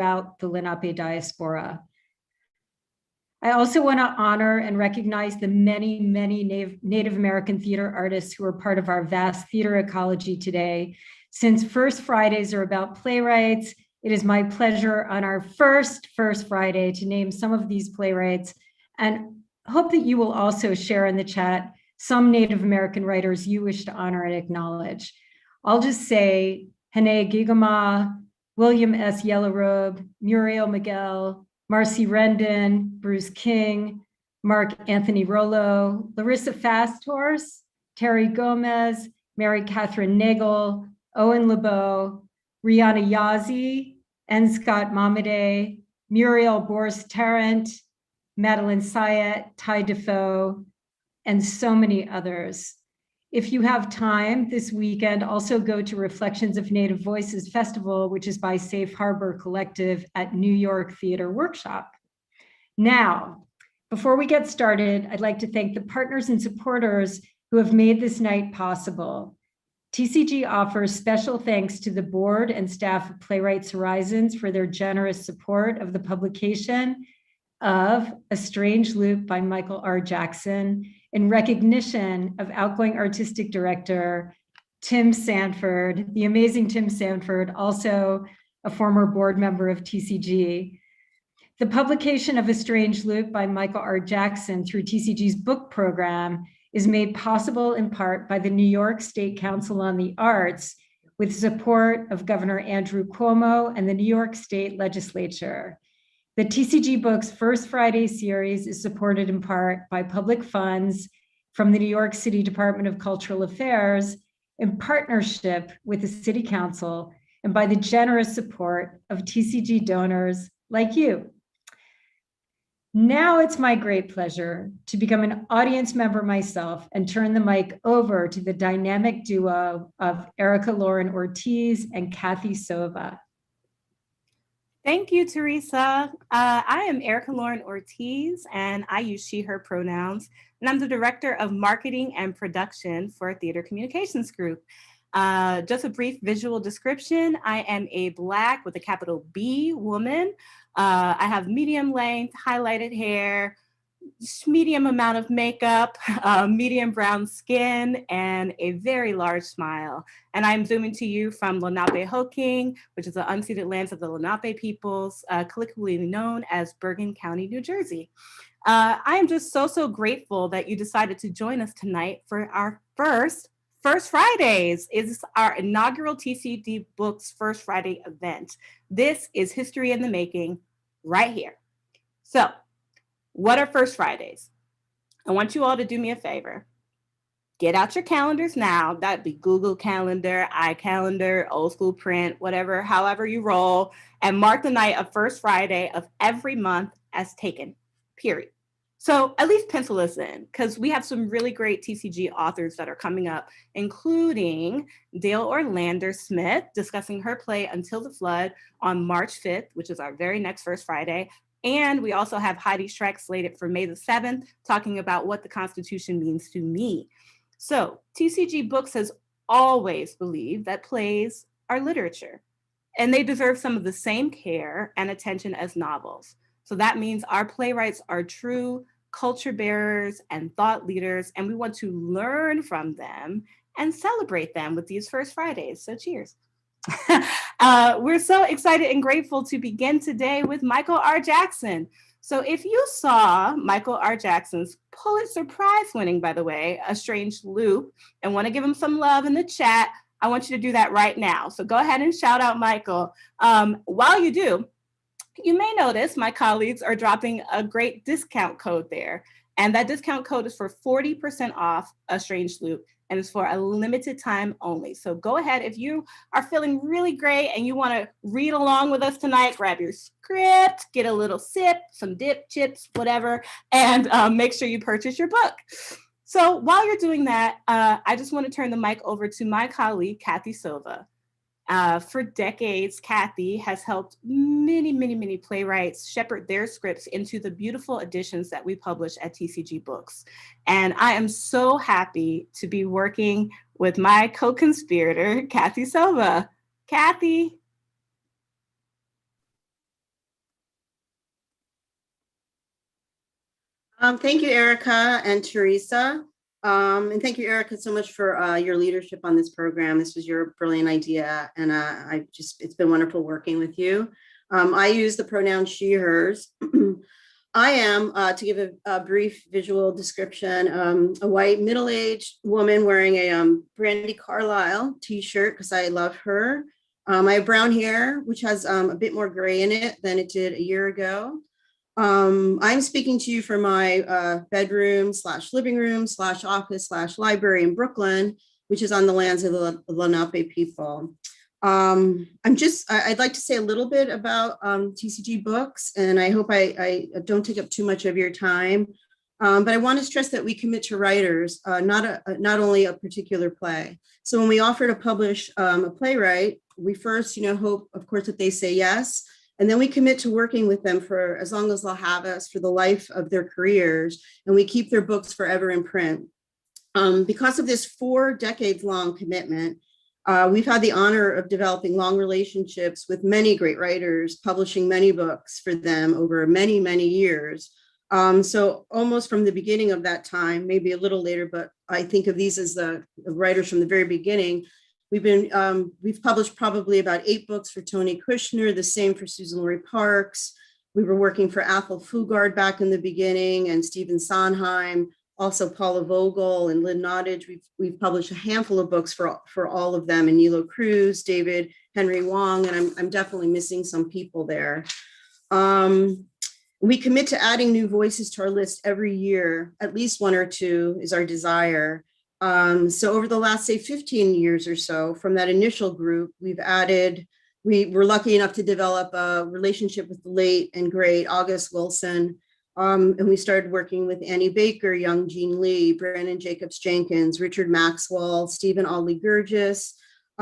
throughout the Lenape diaspora. I also want to honor and recognize the many, many Native American theater artists who are part of our vast theater ecology today. Since First Fridays are about playwrights, it is my pleasure on our first Friday to name some of these playwrights, and hope that you will also share in the chat some Native American writers you wish to honor and acknowledge. I'll just say Hene Gigama, William S. Yellowrobe, Muriel Miguel, Marcy Rendon, Bruce King, Mark Anthony Rollo, Larissa Fasthorse, Terry Gomez, Mary Catherine Nagel, Owen LeBeau, Rihanna Yazi, N. Scott Mamade, Muriel Boris Tarrant, Madeline Sayet, Ty Defoe, and so many others. If you have time this weekend, also go to Reflections of Native Voices Festival, which is by Safe Harbor Collective at New York Theater Workshop. Now, before we get started, I'd like to thank the partners and supporters who have made this night possible. TCG offers special thanks to the board and staff of Playwrights Horizons for their generous support of the publication of A Strange Loop by Michael R. Jackson in recognition of outgoing artistic director Tim Sanford, the amazing Tim Sanford, also a former board member of TCG. The publication of A Strange Loop by Michael R. Jackson through TCG's book program is made possible in part by the New York State Council on the Arts with support of Governor Andrew Cuomo and the New York State Legislature. The TCG Books First Friday series is supported in part by public funds from the New York City Department of Cultural Affairs in partnership with the City Council and by the generous support of TCG donors like you. Now it's my great pleasure to become an audience member myself and turn the mic over to the dynamic duo of Erica Lauren Ortiz and Kathy Sova. Thank you, Teresa. I am Erica Lauren Ortiz, and I use she, her pronouns, and I'm the Director of Marketing and Production for Theater Communications Group. Just a brief visual description. I am a Black with a capital B woman. I have medium length, highlighted hair, medium amount of makeup, medium brown skin, and a very large smile. And I'm zooming to you from Lenapehoking, which is the unceded lands of the Lenape peoples, colloquially known as Bergen County, New Jersey. I am just so grateful that you decided to join us tonight for our First Fridays. Is our inaugural TCG Books First Friday event. This is history in the making right here. So, what are First Fridays? I want you all to do me a favor. Get out your calendars now. That'd be Google Calendar, iCalendar, old school print, whatever, however you roll, and mark the night of First Friday of every month as taken, period. So at least pencil us in, because we have some really great TCG authors that are coming up, including Dale Orlander Smith discussing her play Until the Flood on March 5th, which is our very next First Friday. And we also have Heidi Schreck slated for May the 7th, talking about what the Constitution means to me. So TCG Books has always believed that plays are literature, and they deserve some of the same care and attention as novels. So that means our playwrights are true culture bearers and thought leaders, and we want to learn from them and celebrate them with these First Fridays. So cheers. We're so excited and grateful to begin today with Michael R. Jackson. So if you saw Michael R. Jackson's Pulitzer Prize winning, by the way, A Strange Loop, and want to give him some love in the chat, I want you to do that right now. So go ahead and shout out Michael. While you do, you may notice my colleagues are dropping a great discount code there. And that discount code is for 40% off A Strange Loop, and it's for a limited time only. So go ahead, if you are feeling really great and you want to read along with us tonight, grab your script, get a little sip, some dip, chips, whatever, and make sure you purchase your book. So while you're doing that, I just want to turn the mic over to my colleague, Kathy Sova. For decades, Kathy has helped many playwrights shepherd their scripts into the beautiful editions that we publish at TCG Books. And I am so happy to be working with my co-conspirator, Kathy Sova. Kathy. Thank you, Erica and Teresa. And thank you, Erica, so much for your leadership on this program. This was your brilliant idea, and it's been wonderful working with you. I use the pronoun she, hers. I am, to give a brief visual description, a white middle-aged woman wearing a Brandy Carlisle t-shirt because I love her. I have brown hair, which has a bit more gray in it than it did a year ago. I'm speaking to you from my bedroom / living room / office / library in Brooklyn, which is on the lands of the Lenape people. I'd like to say a little bit about TCG books, and I hope I don't take up too much of your time. But I want to stress that we commit to writers, not only a particular play. So when we offer to publish a playwright, we first, hope, of course, that they say yes. And then we commit to working with them for as long as they'll have us for the life of their careers, and we keep their books forever in print. Because of this 4 decades long commitment, we've had the honor of developing long relationships with many great writers, publishing many books for them over many, many years. So almost from the beginning of that time, maybe a little later, but I think of these as the writers from the very beginning. We've published probably about 8 books for Tony Kushner, the same for Susan Laurie Parks. We were working for Athol Fugard back in the beginning, and Stephen Sondheim, also Paula Vogel and Lynn Nottage. We've published a handful of books for all of them, and Nilo Cruz, David Henry Wong, and I'm definitely missing some people there. We commit to adding new voices to our list every year. At least 1 or 2 is our desire. So over the last, say, 15 years or so, from that initial group, we were lucky enough to develop a relationship with the late and great August Wilson. And we started working with Annie Baker, young Jean Lee, Brandon Jacobs Jenkins, Richard Maxwell, Stephen Audley Gurgis,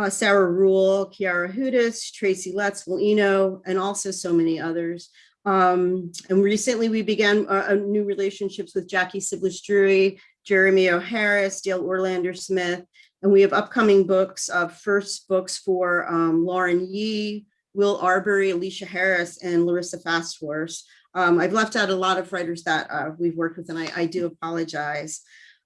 Sarah Rule, Kiara Hudis, Tracy Letts, and also so many others. And recently we began new relationships with Jackie Siblish-Drury, Jeremy O'Harris, Dale Orlander Smith, and we have upcoming books, first books for Lauren Yee, Will Arbery, Alicia Harris, and Larissa Fasthorse. I've left out a lot of writers that we've worked with, and I do apologize.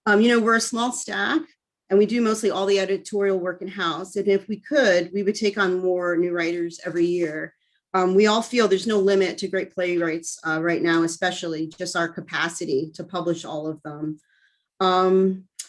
We're a small staff, and we do mostly all the editorial work in-house, and if we could, we would take on more new writers every year. We all feel there's no limit to great playwrights right now, especially just our capacity to publish all of them.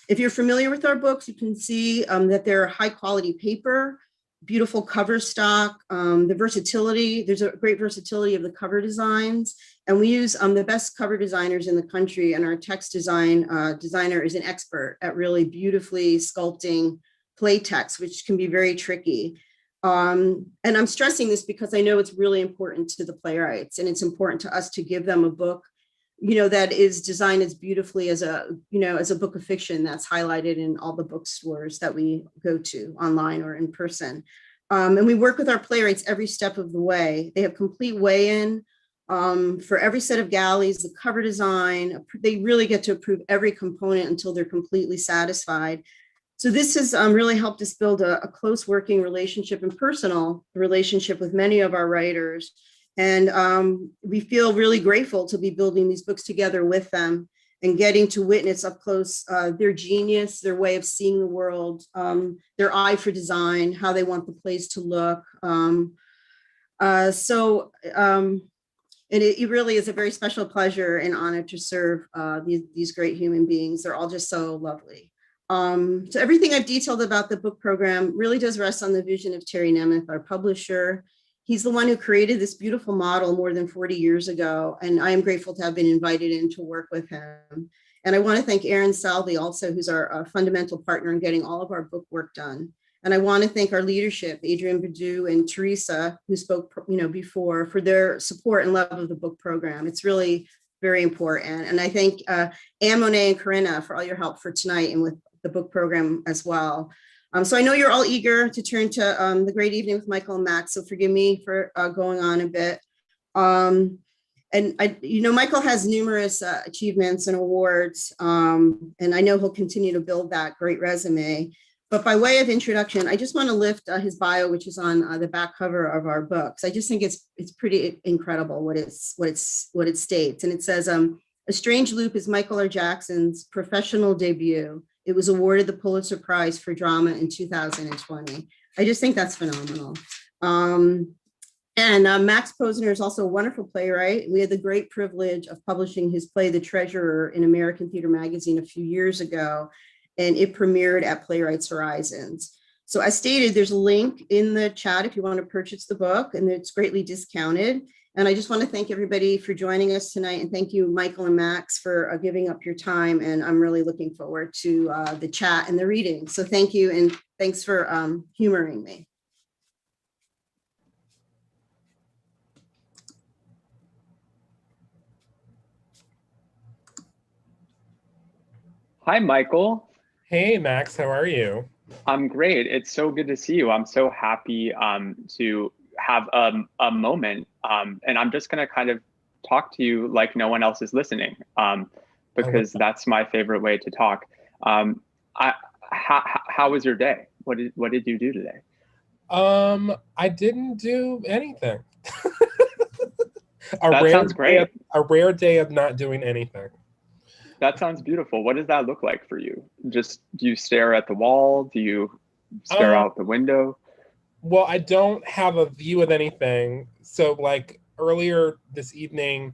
If you're familiar with our books, you can see that they're high quality paper, beautiful cover stock, the versatility, there's a great versatility of the cover designs, and we use the best cover designers in the country, and our text designer is an expert at really beautifully sculpting play text, which can be very tricky. And I'm stressing this because I know it's really important to the playwrights, and it's important to us to give them a book that is designed as beautifully as a book of fiction that's highlighted in all the bookstores that we go to online or in person. And we work with our playwrights every step of the way. They have complete weigh-in for every set of galleys, the cover design. They really get to approve every component until they're completely satisfied. So this has really helped us build a close working relationship and personal relationship with many of our writers. And we feel really grateful to be building these books together with them and getting to witness up close their genius, their way of seeing the world, their eye for design, how they want the plays to look. It really is a very special pleasure and honor to serve these great human beings. They're all just so lovely. So everything I've detailed about the book program really does rest on the vision of Terry Nemeth, our publisher. He's the one who created this beautiful model more than 40 years ago, and I am grateful to have been invited in to work with him. And I want to thank Aaron Salvi also, who's our fundamental partner in getting all of our book work done. And I want to thank our leadership, Adrienne Badu and Teresa, who spoke before, for their support and love of the book program. It's really very important. And I thank Anne Monet and Corinna for all your help for tonight and with the book program as well. So I know you're all eager to turn to the great evening with Michael and Max, so forgive me for going on a bit. And Michael has numerous achievements and awards, and I know he'll continue to build that great resume. But by way of introduction, I just want to lift his bio, which is on the back cover of our books. I just think it's pretty incredible what it states, and it says, A Strange Loop is Michael R. Jackson's professional debut. It was awarded the Pulitzer Prize for drama in 2020. I just think that's phenomenal. Max Posner is also a wonderful playwright. We had the great privilege of publishing his play, The Treasurer, in American Theater Magazine a few years ago, and it premiered at Playwrights Horizons. So as stated, there's a link in the chat if you want to purchase the book, and it's greatly discounted. And I just want to thank everybody for joining us tonight. And thank you, Michael and Max, for giving up your time. And I'm really looking forward to the chat and the reading. So thank you. And thanks for humoring me. Hi, Michael. Hey, Max, how are you? I'm great. It's so good to see you. I'm so happy to have a moment, and I'm just going to kind of talk to you like no one else is listening, because that's my favorite way to talk. How was your day? What did you do today? I didn't do anything. That sounds great. A rare day of not doing anything. That sounds beautiful. What does that look like for you? Just, do you stare at the wall? Do you stare out the window? Well, I don't have a view of anything. So like earlier this evening,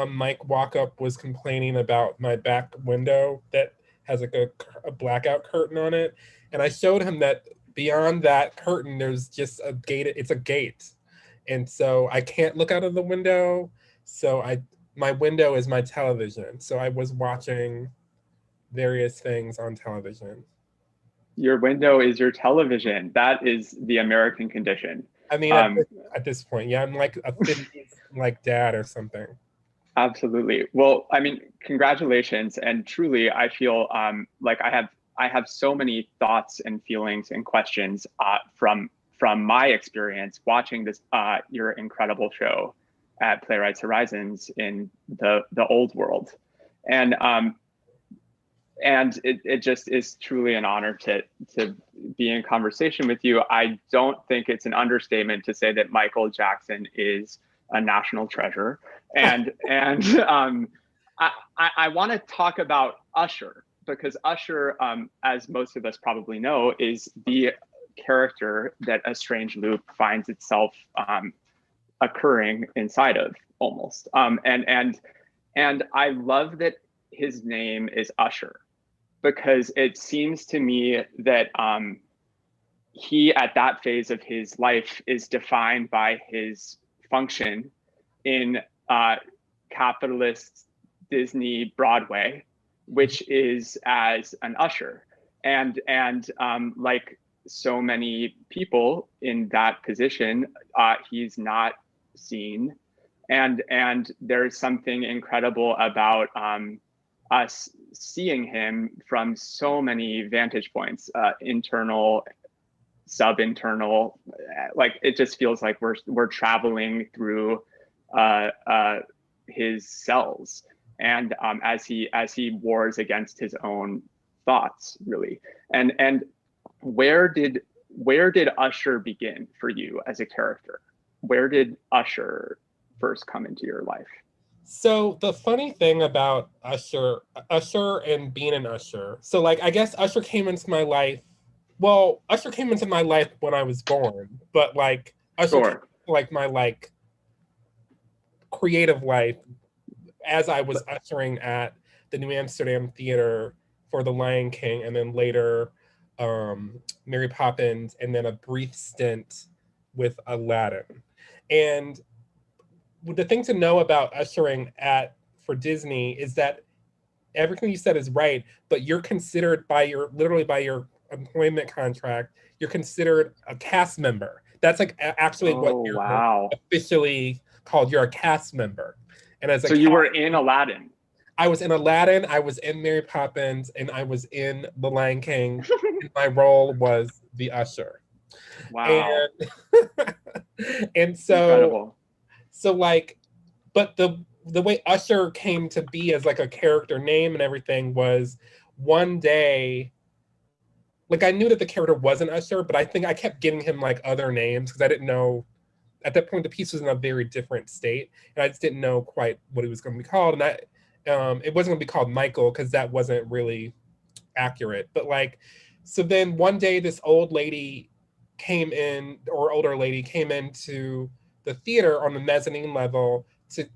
Mike Walkup was complaining about my back window that has like a blackout curtain on it. And I showed him that beyond that curtain, there's just a gate. It's a gate. And so I can't look out of the window. So my window is my television. So I was watching various things on television. Your window is your television. That is the American condition. I mean, at this point, yeah, I'm like a 50s like dad or something. Absolutely. Well, I mean, congratulations. And truly, I feel like I have so many thoughts and feelings and questions from my experience watching this your incredible show at Playwrights Horizons in the old world. And it just is truly an honor to be in conversation with you. I don't think it's an understatement to say that Michael Jackson is a national treasure. And I want to talk about Usher, because Usher, as most of us probably know, is the character that A Strange Loop finds itself occurring inside of almost. And I love that his name is Usher, because it seems to me that he, at that phase of his life, is defined by his function in capitalist Disney Broadway, which is as an usher. And like so many people in that position, he's not seen. And there's something incredible about us seeing him from so many vantage points, internal, sub-internal. Like, it just feels like we're traveling through his cells, and as he wars against his own thoughts, really. And where did Usher begin for you as a character? Where did Usher first come into your life? So the funny thing about Usher and being an Usher, so like, I guess Usher came into my life. Well, Usher came into my life when I was born, but like Usher came into, like, my like creative life as I was ushering at the New Amsterdam Theater for The Lion King, and then later Mary Poppins, and then a brief stint with Aladdin. And the thing to know about ushering for Disney is that everything you said is right, but you're considered literally by your employment contract, you're considered a cast member. That's like actually what you're officially called. You're a cast member. And as you were in Aladdin. I was in Aladdin, I was in Mary Poppins, and I was in The Lion King. And my role was the usher. Wow. And so incredible. So like, but the way Usher came to be as like a character name and everything was one day, like, I knew that the character wasn't Usher, but I think I kept giving him like other names because I didn't know, at that point the piece was in a very different state, and I just didn't know quite what he was going to be called. it wasn't gonna be called Michael because that wasn't really accurate. But like, so then one day this old lady came in, or older lady came into the theater on the mezzanine level to,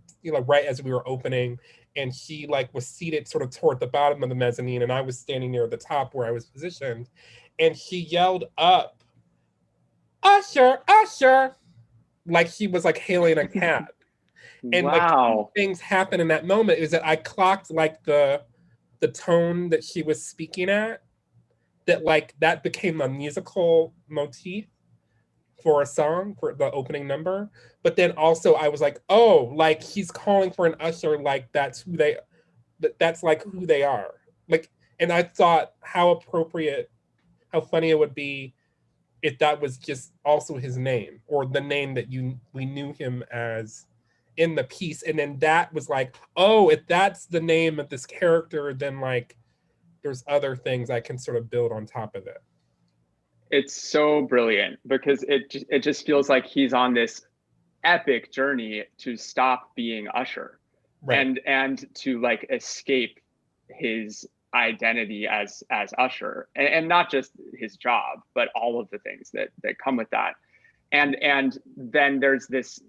right as we were opening, and she like was seated sort of toward the bottom of the mezzanine, and I was standing near the top where I was positioned, and she yelled up, "Usher, Usher," like she was like hailing a cab. And like Wow. things happened in that moment is that I clocked like the tone that she was speaking at, that like that became a musical motif for a song for the opening number. But then also I was like, oh, like he's calling for an usher, like that's like who they are. Like, and I thought how appropriate, how funny it would be if that was just also his name, or the name that we knew him as in the piece. And then that was like, oh, if that's the name of this character, then like there's other things I can sort of build on top of it. It's so brilliant because it just feels like he's on this epic journey to stop being Usher, Right. and to like escape his identity as Usher, and not just his job, but all of the things that come with that. And then there's this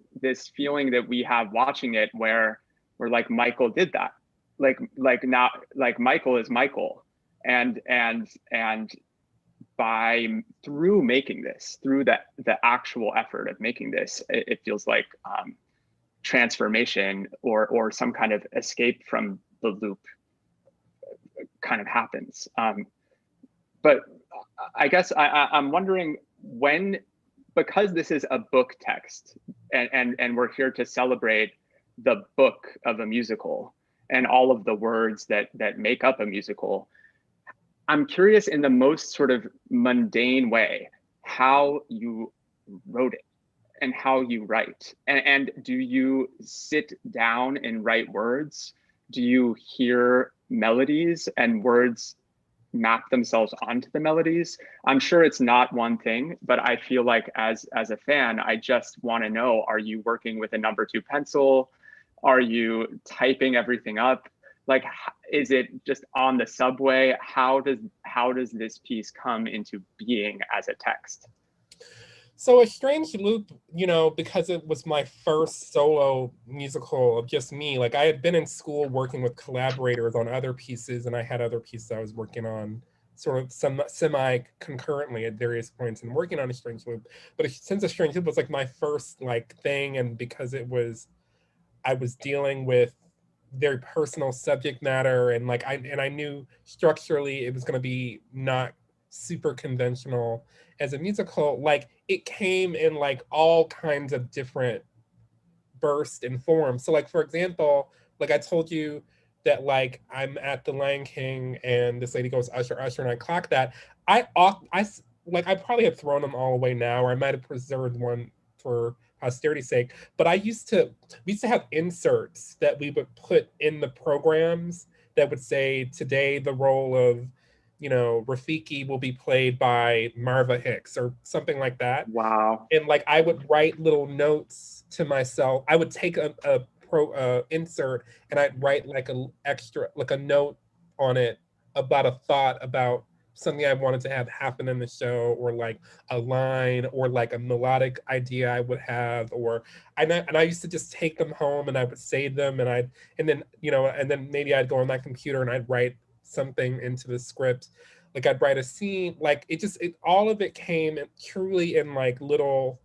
feeling that we have watching it where like Michael did that, like now like Michael is Michael, and through making this, through the actual effort of making this, it feels like transformation or some kind of escape from the loop kind of happens. But I guess I'm wondering when, because this is a book text, and we're here to celebrate the book of a musical and all of the words that make up a musical, I'm curious in the most sort of mundane way how you wrote it and how you write. And do you sit down and write words? Do you hear melodies and words map themselves onto the melodies? I'm sure it's not one thing, but I feel like as a fan, I just want to know, are you working with a number 2 pencil? Are you typing everything up? Like, is it just on the subway? How does this piece come into being as a text? So A Strange Loop, because it was my first solo musical of just me, like I had been in school working with collaborators on other pieces, and I had other pieces I was working on sort of semi concurrently at various points and working on A Strange Loop. But since A Strange Loop was like my first like thing, and because I was dealing with very personal subject matter, and like I knew structurally it was going to be not super conventional as a musical, like it came in like all kinds of different bursts and forms. So like, for example, like I told you that like I'm at the Lion King and this lady goes Usher, Usher, and I clock that. I probably have thrown them all away now, or I might have preserved one for posterity's sake. But we used to have inserts that we would put in the programs that would say, today the role of Rafiki will be played by Marva Hicks or something like that. Wow. And like I would write little notes to myself. I would take a insert and I'd write like a note on it about a thought about something I wanted to have happen in the show, or like a line, or like a melodic idea I would have, and I used to just take them home and I would save them, and then maybe I'd go on my computer and I'd write something into the script. Like I'd write a scene, like all of it came truly in like little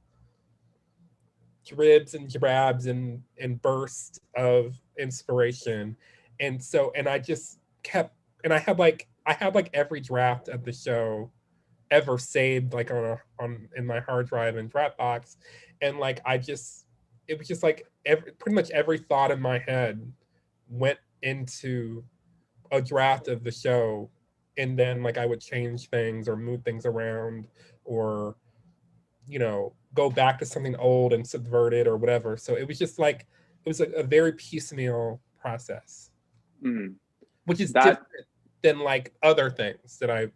dribs and drabs and bursts of inspiration. And I just kept, and I had like every draft of the show ever saved like in my hard drive and Dropbox. And like it was just like pretty much every thought in my head went into a draft of the show, and then like I would change things or move things around, or go back to something old and subvert it or whatever. So it was just like it was like a very piecemeal process, which is different than like other things that I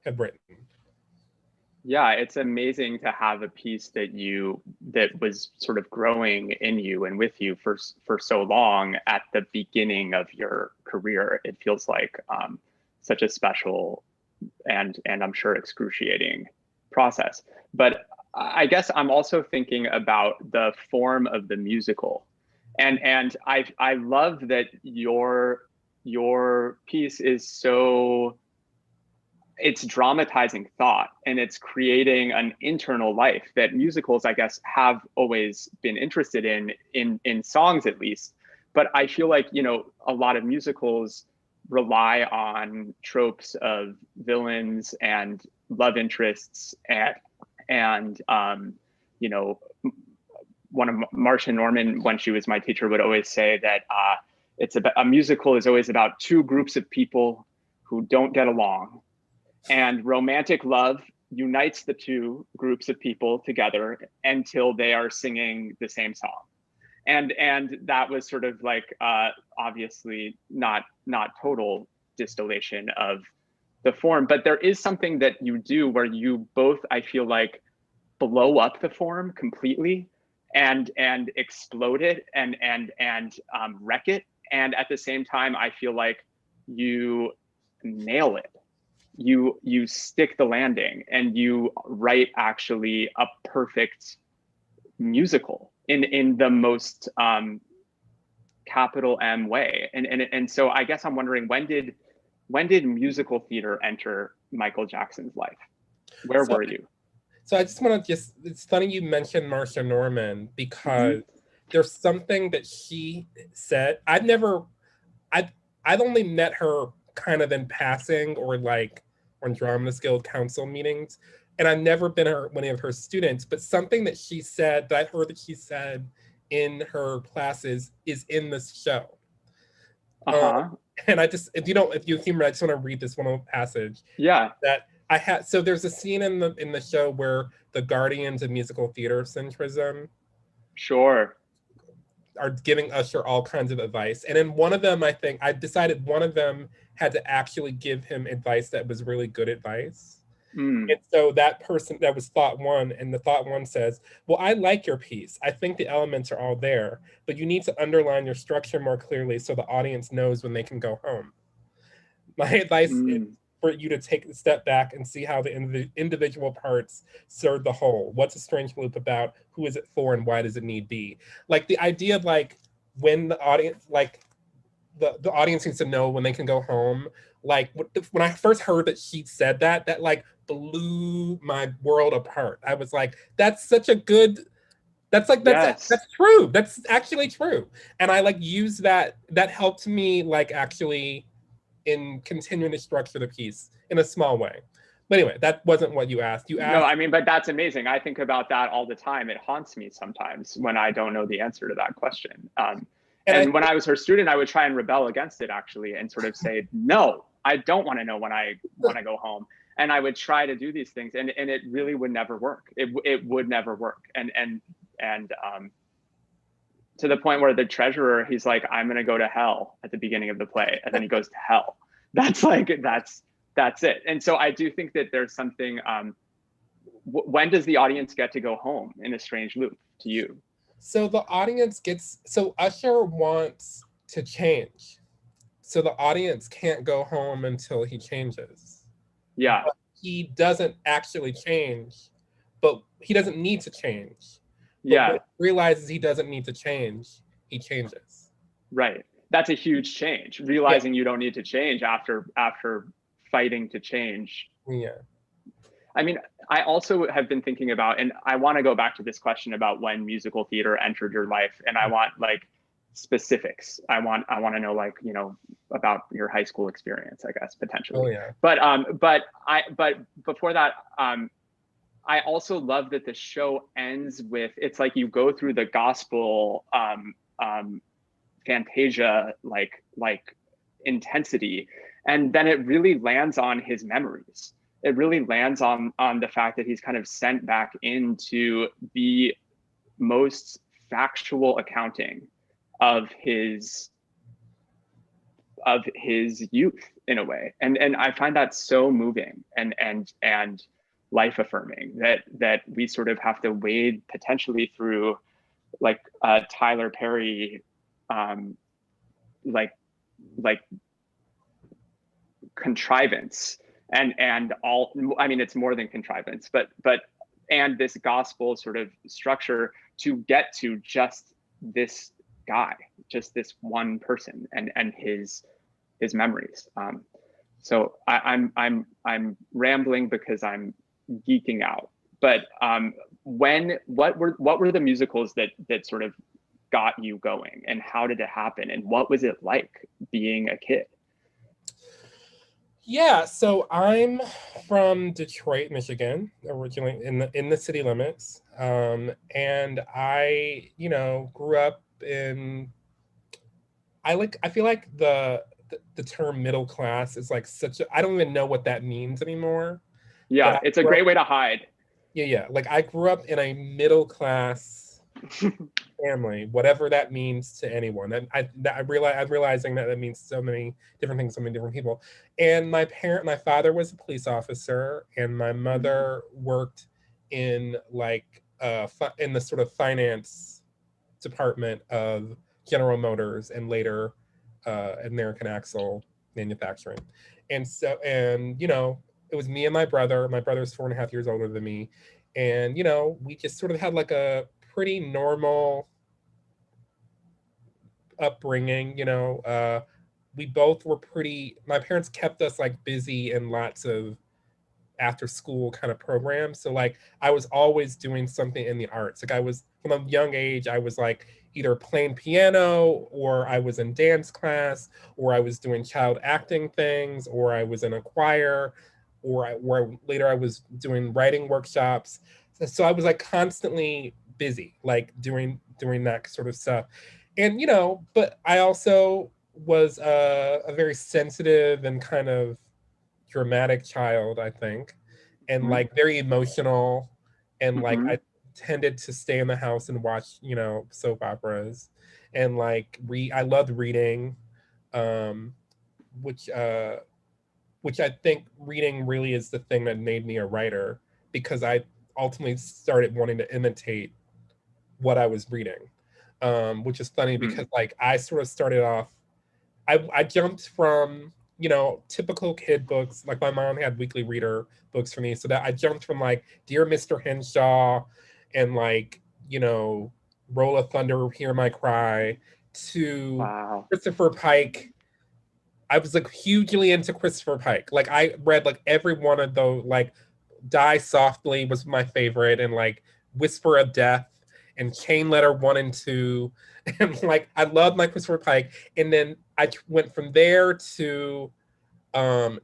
have written. Yeah, it's amazing to have a piece that was sort of growing in you and with you for so long at the beginning of your career. It feels like such a special and I'm sure excruciating process. But I guess I'm also thinking about the form of the musical, and I love that your piece is so, it's dramatizing thought and it's creating an internal life that musicals, I guess, have always been interested in songs at least. But I feel like, a lot of musicals rely on tropes of villains and love interests and one of Marcia Norman, when she was my teacher, would always say that a musical is always about two groups of people who don't get along, and romantic love unites the two groups of people together until they are singing the same song. And that was sort of like obviously not total distillation of the form, but there is something that you do where you both, I feel like, blow up the form completely and explode it and wreck it. And at the same time, I feel like you nail it. You stick the landing and you write actually a perfect musical in the most capital M way. And so I guess I'm wondering, when did musical theater enter Michael Jackson's life? Where were you? So I just want to it's funny you mentioned Marcia Norman, because there's something that she said. I've only met her kind of in passing or like on Drama Guild Council meetings, and I've never been one of her students, but something that she said, that I heard that she said in her classes, is in this show. And if you humor, I just want to read this one passage. Yeah. That I had. So there's a scene in the show where the guardians of musical theater centrism, sure, are giving Usher all kinds of advice. And in one of them, I think I decided one of them had to actually give him advice that was really good advice. And so that person, that was thought one, and the thought one says, well, I like your piece. I think the elements are all there, but you need to underline your structure more clearly so the audience knows when they can go home. My advice is for you to take a step back and see how the individual parts serve the whole. What's a strange loop about? Who is it for, and why does it need be? Like the idea of like when the audience, like the audience needs to know when they can go home. Like when I first heard that she said that like blew my world apart. I was like, that's such a good, that's true. That's actually true. And I like use that helped me like actually in continuing to structure the piece in a small way. But anyway, that wasn't what you asked. You asked. No, I mean, but that's amazing. I think about that all the time. It haunts me sometimes when I don't know the answer to that question. And when I was her student, I would try and rebel against it actually, and sort of say, no, I don't want to know when I go home. And I would try to do these things, and it really would never work. It would never work. And to the point where the treasurer, he's like, I'm going to go to hell at the beginning of the play. And then he goes to hell. That's it. And so I do think that there's something, when does the audience get to go home in a strange loop to you? So the audience so Usher wants to change. So the audience can't go home until he changes. Yeah. But he doesn't actually change, but he doesn't need to change. Yeah. But when he realizes he doesn't need to change, he changes. Right. That's a huge change. Realizing you don't need to change after fighting to change. Yeah. I mean, I also have been thinking about, and I want to go back to this question about when musical theater entered your life, and I want like specifics. I want to know, like, about your high school experience, I guess, potentially. Oh yeah. But before that, I also love that the show ends with, it's like you go through the gospel Fantasia like intensity, and then it really lands on his memories. It really lands on the fact that he's kind of sent back into the most factual accounting of his youth in a way, and I find that so moving, and life affirming, that we sort of have to wade potentially through like Tyler Perry, like contrivance and all, I mean, it's more than contrivance, but and this gospel sort of structure to get to just this guy, just this one person and his memories. So I'm rambling because I'm geeking out. But what were the musicals that sort of got you going, and how did it happen, and what was it like being a kid? Yeah, so I'm from Detroit, Michigan, originally in the city limits, and I, grew up in. I feel like the term middle class is like such a. I don't even know what that means anymore. Yeah, it's a great way to hide. Yeah. Like I grew up in a middle class family, whatever that means to anyone. And I'm realizing that means so many different things, so many different people. And my father was a police officer, and my mother worked in like in the sort of finance department of General Motors and later American Axle Manufacturing. And so, it was me and my brother. My brother's 4.5 years older than me. And, we just sort of had like a pretty normal upbringing. We both were my parents kept us like busy in lots of after school kind of programs. So like I was always doing something in the arts. Like from a young age, I was like either playing piano, or I was in dance class, or I was doing child acting things, or I was in a choir, or later I was doing writing workshops. So I was like constantly busy, like doing that sort of stuff. And, but I also was a very sensitive and kind of dramatic child, I think, and like very emotional, and like I tended to stay in the house and watch, soap operas, and like I loved reading, which I think reading really is the thing that made me a writer, because I ultimately started wanting to imitate what I was reading, which is funny because like I sort of started off, I jumped from, typical kid books. Like my mom had weekly reader books for me. So that I jumped from like Dear Mr. Henshaw and like, Roll of Thunder, Hear My Cry, to Christopher Pike. I was like hugely into Christopher Pike. Like I read like every one of those, like Die Softly was my favorite, and like Whisper of Death and Chain Letter 1 and 2. And like I loved my Christopher Pike. And then I went from there to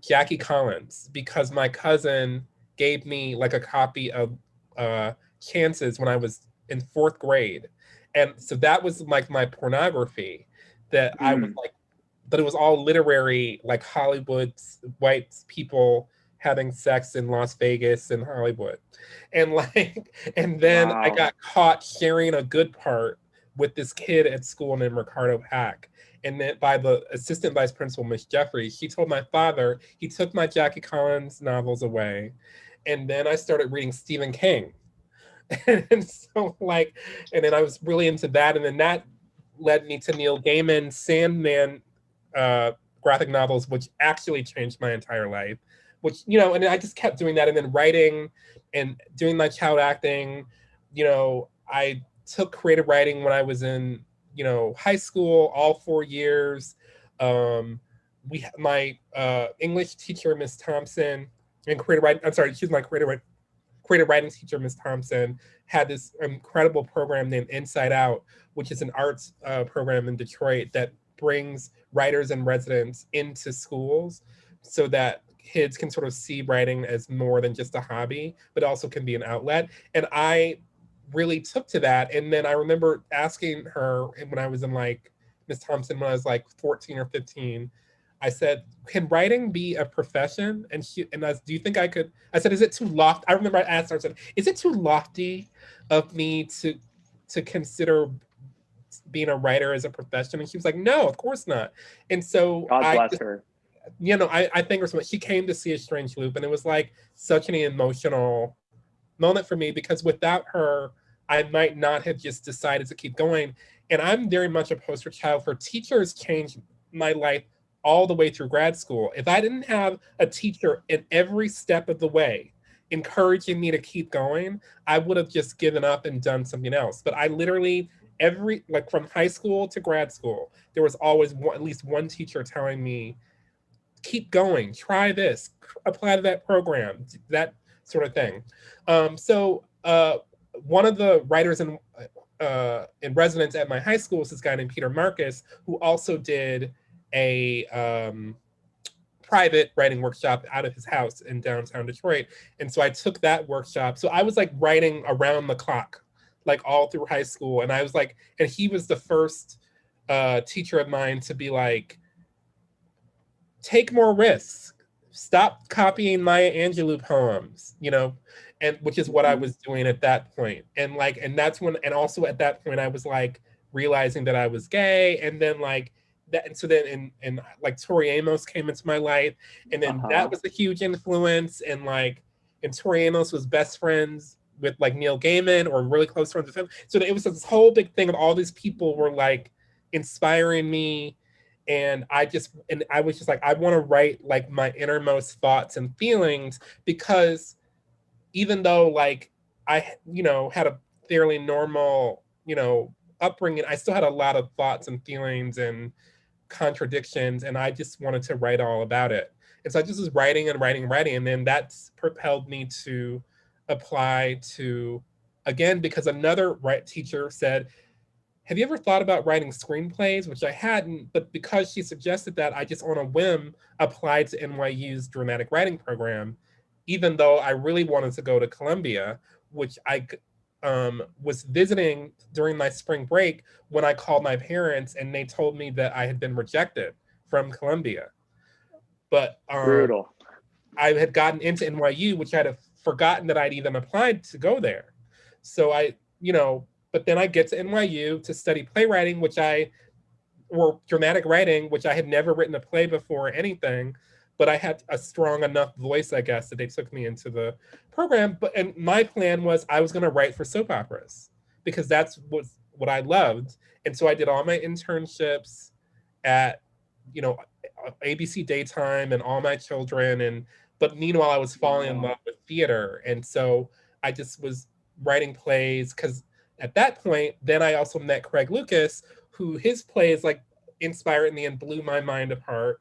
Jackie Collins, because my cousin gave me like a copy of Chances when I was in 4th grade. And so that was like my pornography, that I was like, but it was all literary, like Hollywood's white people having sex in Las Vegas and Hollywood. And like, and then I got caught sharing a good part with this kid at school named Ricardo Hack. And then by the assistant vice principal, Miss Jeffries, she told my father, he took my Jackie Collins novels away. And then I started reading Stephen King. And so like, and then I was really into that. And then that led me to Neil Gaiman's Sandman graphic novels, which actually changed my entire life. Which, and then I just kept doing that. And then writing and doing my child acting. I took creative writing when I was in, high school, all 4 years. My English teacher, Miss Thompson, and creative writing, I'm sorry, she's my creative writing teacher, Miss Thompson, had this incredible program named Inside Out, which is an arts program in Detroit that brings writers and residents into schools so that kids can sort of see writing as more than just a hobby, but also can be an outlet. And I really took to that. And then I remember asking her when I was in like, Miss Thompson, when I was like 14 or 15, I said, can writing be a profession? And do you think I could? I said, is it too lofty? I remember I asked her, I said, is it too lofty of me to consider being a writer as a profession? And she was like, no, of course not. And so God bless her. you know, I think it was, she came to see A Strange Loop, and it was like such an emotional moment for me, because without her, I might not have just decided to keep going. And I'm very much a poster child for teachers changed my life all the way through grad school. If I didn't have a teacher in every step of the way encouraging me to keep going, I would have just given up and done something else. But I literally, like from high school to grad school, there was always at least one teacher telling me, keep going, try this, apply to that program, that sort of thing. So one of the writers in residence at my high school is this guy named Peter Marcus, who also did a private writing workshop out of his house in downtown Detroit. And so I took that workshop. So I was like writing around the clock, like all through high school. And I was like, and he was the first teacher of mine to be like, take more risks, stop copying Maya Angelou poems, you know, and which is what I was doing at that point. And like, and that's when, and also at that point I was like realizing that I was gay. And then like that, and so then and like Tori Amos came into my life, and then that was a huge influence. And like, and Tori Amos was best friends with like Neil Gaiman, or really close friends with him. So it was this whole big thing of all these people were like inspiring me. And I was just like, I want to write like my innermost thoughts and feelings, because even though like I, you know, had a fairly normal, you know, upbringing, I still had a lot of thoughts and feelings and contradictions, and I just wanted to write all about it. And so I just was writing and writing and writing, and then that's propelled me to apply to, again, because another teacher said, have you ever thought about writing screenplays? Which I hadn't, but because she suggested that, I just on a whim applied to NYU's dramatic writing program, even though I really wanted to go to Columbia, which I was visiting during my spring break when I called my parents and they told me that I had been rejected from Columbia. But Brutal. I had gotten into NYU, which I had forgotten that I'd even applied to go there. So I, you know, but then I get to NYU to study playwriting, or dramatic writing, which I had never written a play before or anything, but I had a strong enough voice, I guess, that they took me into the program. And my plan was I was going to write for soap operas, because that's what I loved. And so I did all my internships at, you know, ABC Daytime and All My Children. But meanwhile, I was falling in love with theater. And so I just was writing plays, because at that point, then I also met Craig Lucas, who his plays like inspired me and blew my mind apart.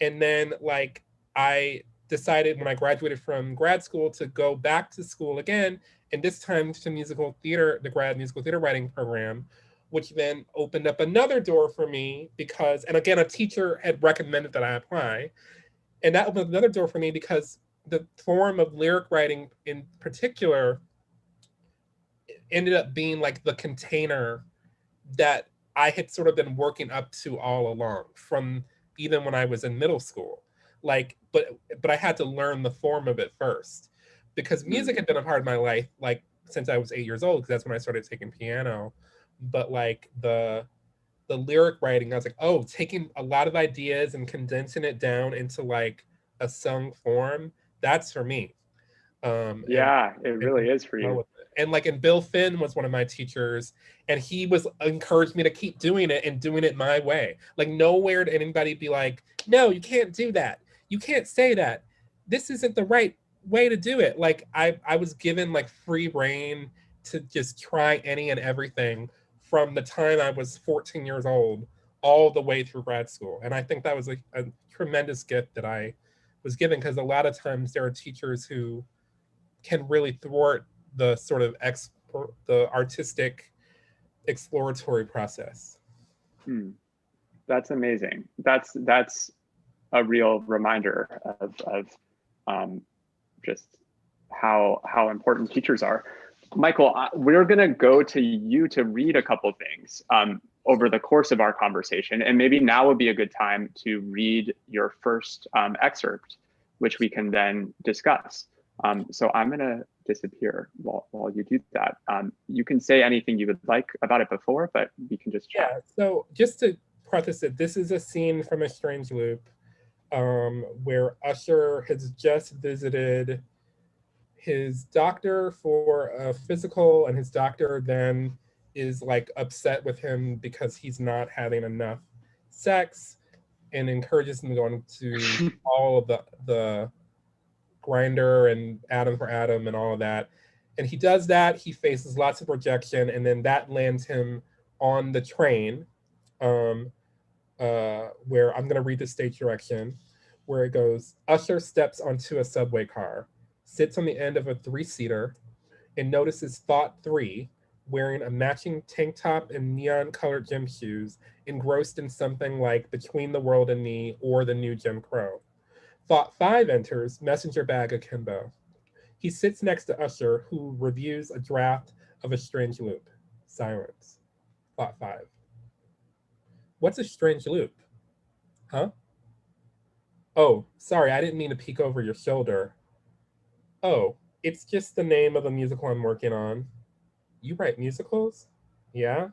And then like I decided when I graduated from grad school to go back to school again, and this time to musical theater, the grad musical theater writing program, which then opened up another door for me because, and again, a teacher had recommended that I apply. And that opened another door for me because the form of lyric writing in particular ended up being like the container that I had sort of been working up to all along, from even when I was in middle school. Like, but I had to learn the form of it first, because music had been a part of my life like since I was 8 years old, because that's when I started taking piano. But like the lyric writing, I was like, oh, taking a lot of ideas and condensing it down into like a sung form, that's for me. Yeah, it really is for you. And like, and Bill Finn was one of my teachers, and he was encouraged me to keep doing it and doing it my way. Like nowhere did anybody be like, no, you can't do that. You can't say that. This isn't the right way to do it. Like I was given like free reign to just try any and everything from the time I was 14 years old all the way through grad school. And I think that was a tremendous gift that I was given, because a lot of times there are teachers who can really thwart the sort of the artistic exploratory process. That's amazing. That's a real reminder of just how important teachers are. Michael, we're going to go to you to read a couple things over the course of our conversation, and maybe now would be a good time to read your first excerpt, which we can then discuss. So I'm going to disappear while you do that. You can say anything you would like about it before, but we can just chat. Yeah, so just to preface it, this is a scene from A Strange Loop. where Usher has just visited his doctor for a physical, and his doctor then is like upset with him because he's not having enough sex and encourages him to go into all of the grinder and Adam for Adam and all of that. And he does that, he faces lots of rejection, and then that lands him on the train, where I'm gonna read the stage direction, where it goes, Usher steps onto a subway car, sits on the end of a 3-seater, and notices Thought 3, wearing a matching tank top and neon-colored gym shoes, engrossed in something like Between the World and Me or The New Jim Crow. Thought 5 enters, messenger bag akimbo. He sits next to Usher, who reviews a draft of A Strange Loop. Silence. Thought 5. What's a strange loop? Huh? Oh, sorry, I didn't mean to peek over your shoulder. Oh, it's just the name of a musical I'm working on. You write musicals? Yeah?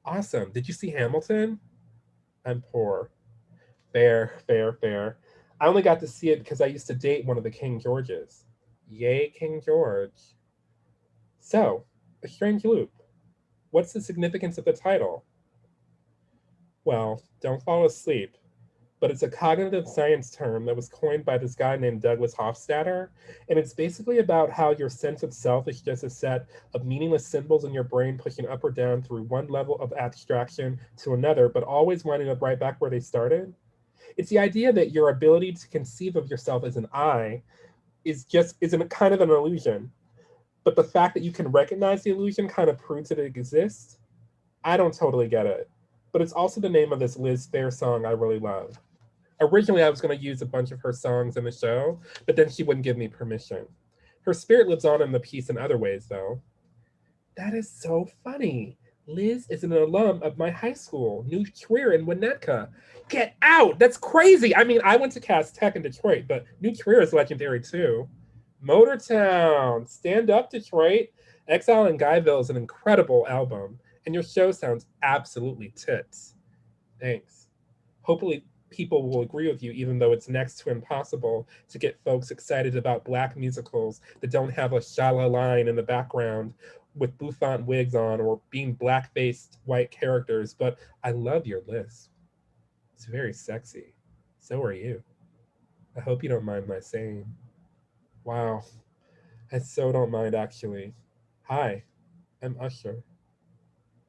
Awesome. Did you see Hamilton? I'm poor. Fair, fair, fair. I only got to see it because I used to date one of the King Georges. Yay, King George. So, A Strange Loop. What's the significance of the title? Well, don't fall asleep, but it's a cognitive science term that was coined by this guy named Douglas Hofstadter, and it's basically about how your sense of self is just a set of meaningless symbols in your brain pushing up or down through one level of abstraction to another, but always winding up right back where they started. It's the idea that your ability to conceive of yourself as an I is a kind of an illusion, but the fact that you can recognize the illusion kind of proves that it exists. I don't totally get it, but it's also the name of this Liz Phair song I really love. Originally, I was going to use a bunch of her songs in the show, but then she wouldn't give me permission. Her spirit lives on in the piece in other ways, though. That is so funny. Liz is an alum of my high school, New Trier in Winnetka. Get out! That's crazy! I mean, I went to Cass Tech in Detroit, but New Trier is legendary too. Motortown, stand up, Detroit. Exile in Guyville is an incredible album, and your show sounds absolutely tits. Thanks. Hopefully, people will agree with you, even though it's next to impossible to get folks excited about Black musicals that don't have a shala line in the background with bouffant wigs on or being black-faced white characters, but I love your list. It's very sexy. So are you. I hope you don't mind my saying. Wow, I so don't mind actually. Hi, I'm Usher.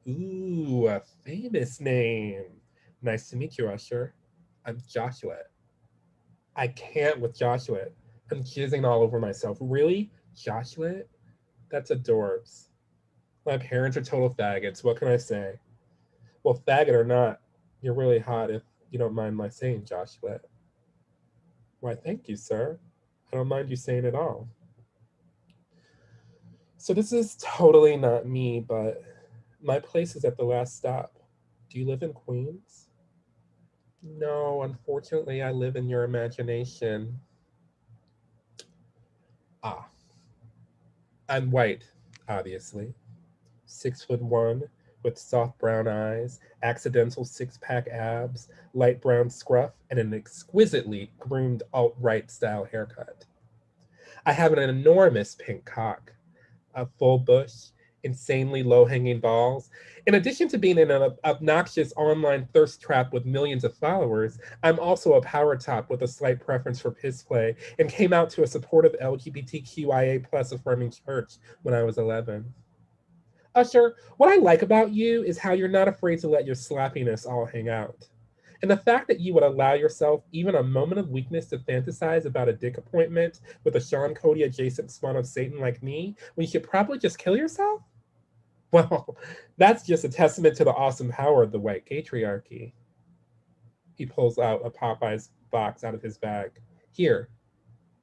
Ooh, a famous name. Nice to meet you, Usher. I'm Joshua. I can't with Joshua. I'm jizzing all over myself. Really? Joshua? That's adorbs. My parents are total faggots. What can I say? Well, faggot or not, you're really hot if you don't mind my saying, Joshua. Why, thank you, sir. I don't mind you saying it all. So this is totally not me, but my place is at the last stop. Do you live in Queens? No, unfortunately, I live in your imagination. Ah, I'm white, obviously. 6'1", with soft brown eyes, accidental six-pack abs, light brown scruff, and an exquisitely groomed alt-right style haircut. I have an enormous pink cock, a full bush, insanely low-hanging balls. In addition to being in an obnoxious online thirst trap with millions of followers, I'm also a power top with a slight preference for piss play and came out to a supportive LGBTQIA plus affirming church when I was 11. Usher, what I like about you is how you're not afraid to let your slappiness all hang out. And the fact that you would allow yourself even a moment of weakness to fantasize about a dick appointment with a Sean Cody adjacent spawn of Satan like me, when you should probably just kill yourself? Well, that's just a testament to the awesome power of the white patriarchy. He pulls out a Popeyes box out of his bag. Here,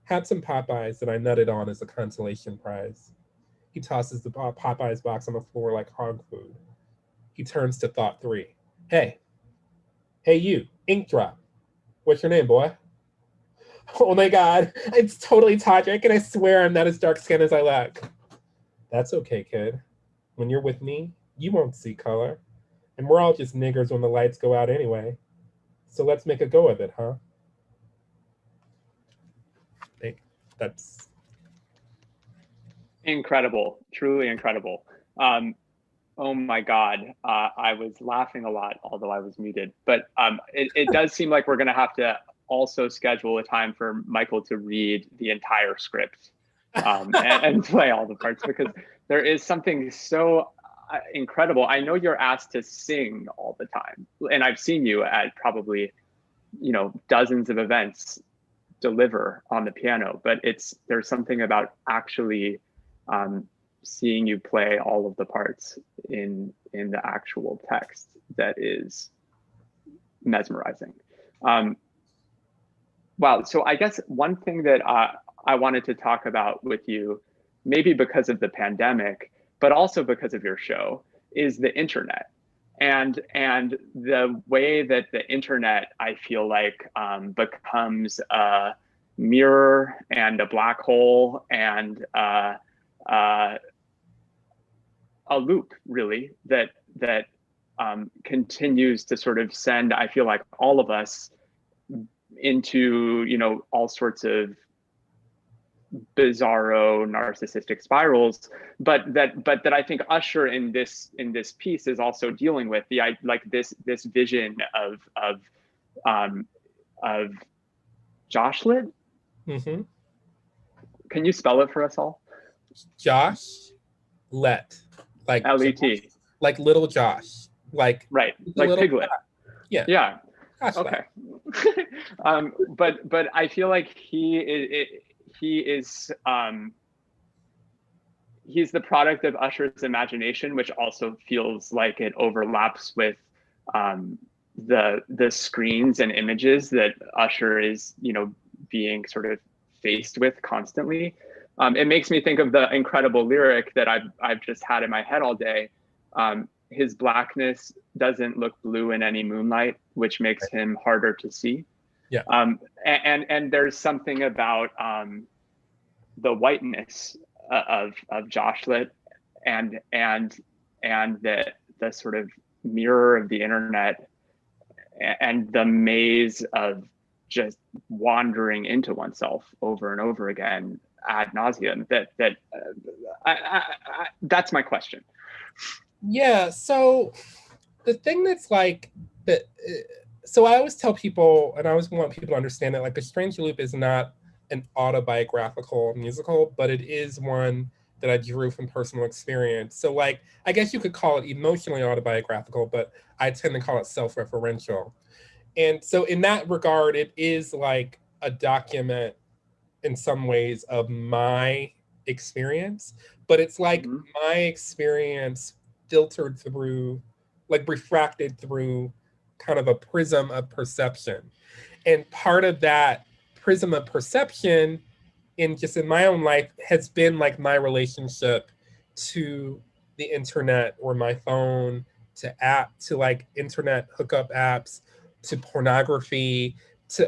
have some Popeyes that I nutted on as a consolation prize. He tosses the Popeyes box on the floor like hog food. He turns to Thought 3. Hey you, ink drop. What's your name, boy? Oh my God, it's totally Todrick, and I swear I'm not as dark skinned as I look. That's okay, kid. When you're with me, you won't see color. And we're all just niggers when the lights go out anyway. So let's make a go of it, huh? That's incredible, truly incredible. Oh my God, I was laughing a lot, although I was muted. But it does seem like we're going to have to also schedule a time for Michael to read the entire script and play all the parts, because there is something so incredible. I know you're asked to sing all the time, and I've seen you at probably, dozens of events deliver on the piano, but there's something about actually seeing you play all of the parts in the actual text that is mesmerizing. Wow. So I guess one thing that I wanted to talk about with you, maybe because of the pandemic, but also because of your show, is the internet. And the way that the internet, I feel like, becomes a mirror and a black hole and a loop, really, that continues to sort of send, I feel like, all of us into all sorts of bizarro narcissistic spirals, but that I think Usher in this piece is also dealing with this vision of Joshlet. mm-hmm. Can you spell it for us all? Josh Let, like L-E-T, like little Josh, like right, like Piglet. Yeah. Gosh, okay. But I feel like he's the product of Usher's imagination, which also feels like it overlaps with the screens and images that Usher is being sort of faced with constantly. It makes me think of the incredible lyric that I've just had in my head all day. His blackness doesn't look blue in any moonlight, which makes him harder to see. Yeah. And there's something about the whiteness of Joshlet and the sort of mirror of the internet and the maze of just wandering into oneself over and over again ad nauseum. That's my question. Yeah. So the thing that's like that. So I always tell people, and I always want people to understand that, like, The Strange Loop is not an autobiographical musical, but it is one that I drew from personal experience. So, like, I guess you could call it emotionally autobiographical, but I tend to call it self-referential. And so in that regard, it is like a document in some ways of my experience, but it's like my experience filtered through, like refracted through kind of a prism of perception. And part of that prism of perception in my own life has been like my relationship to the internet or my phone, to like internet hookup apps, to pornography,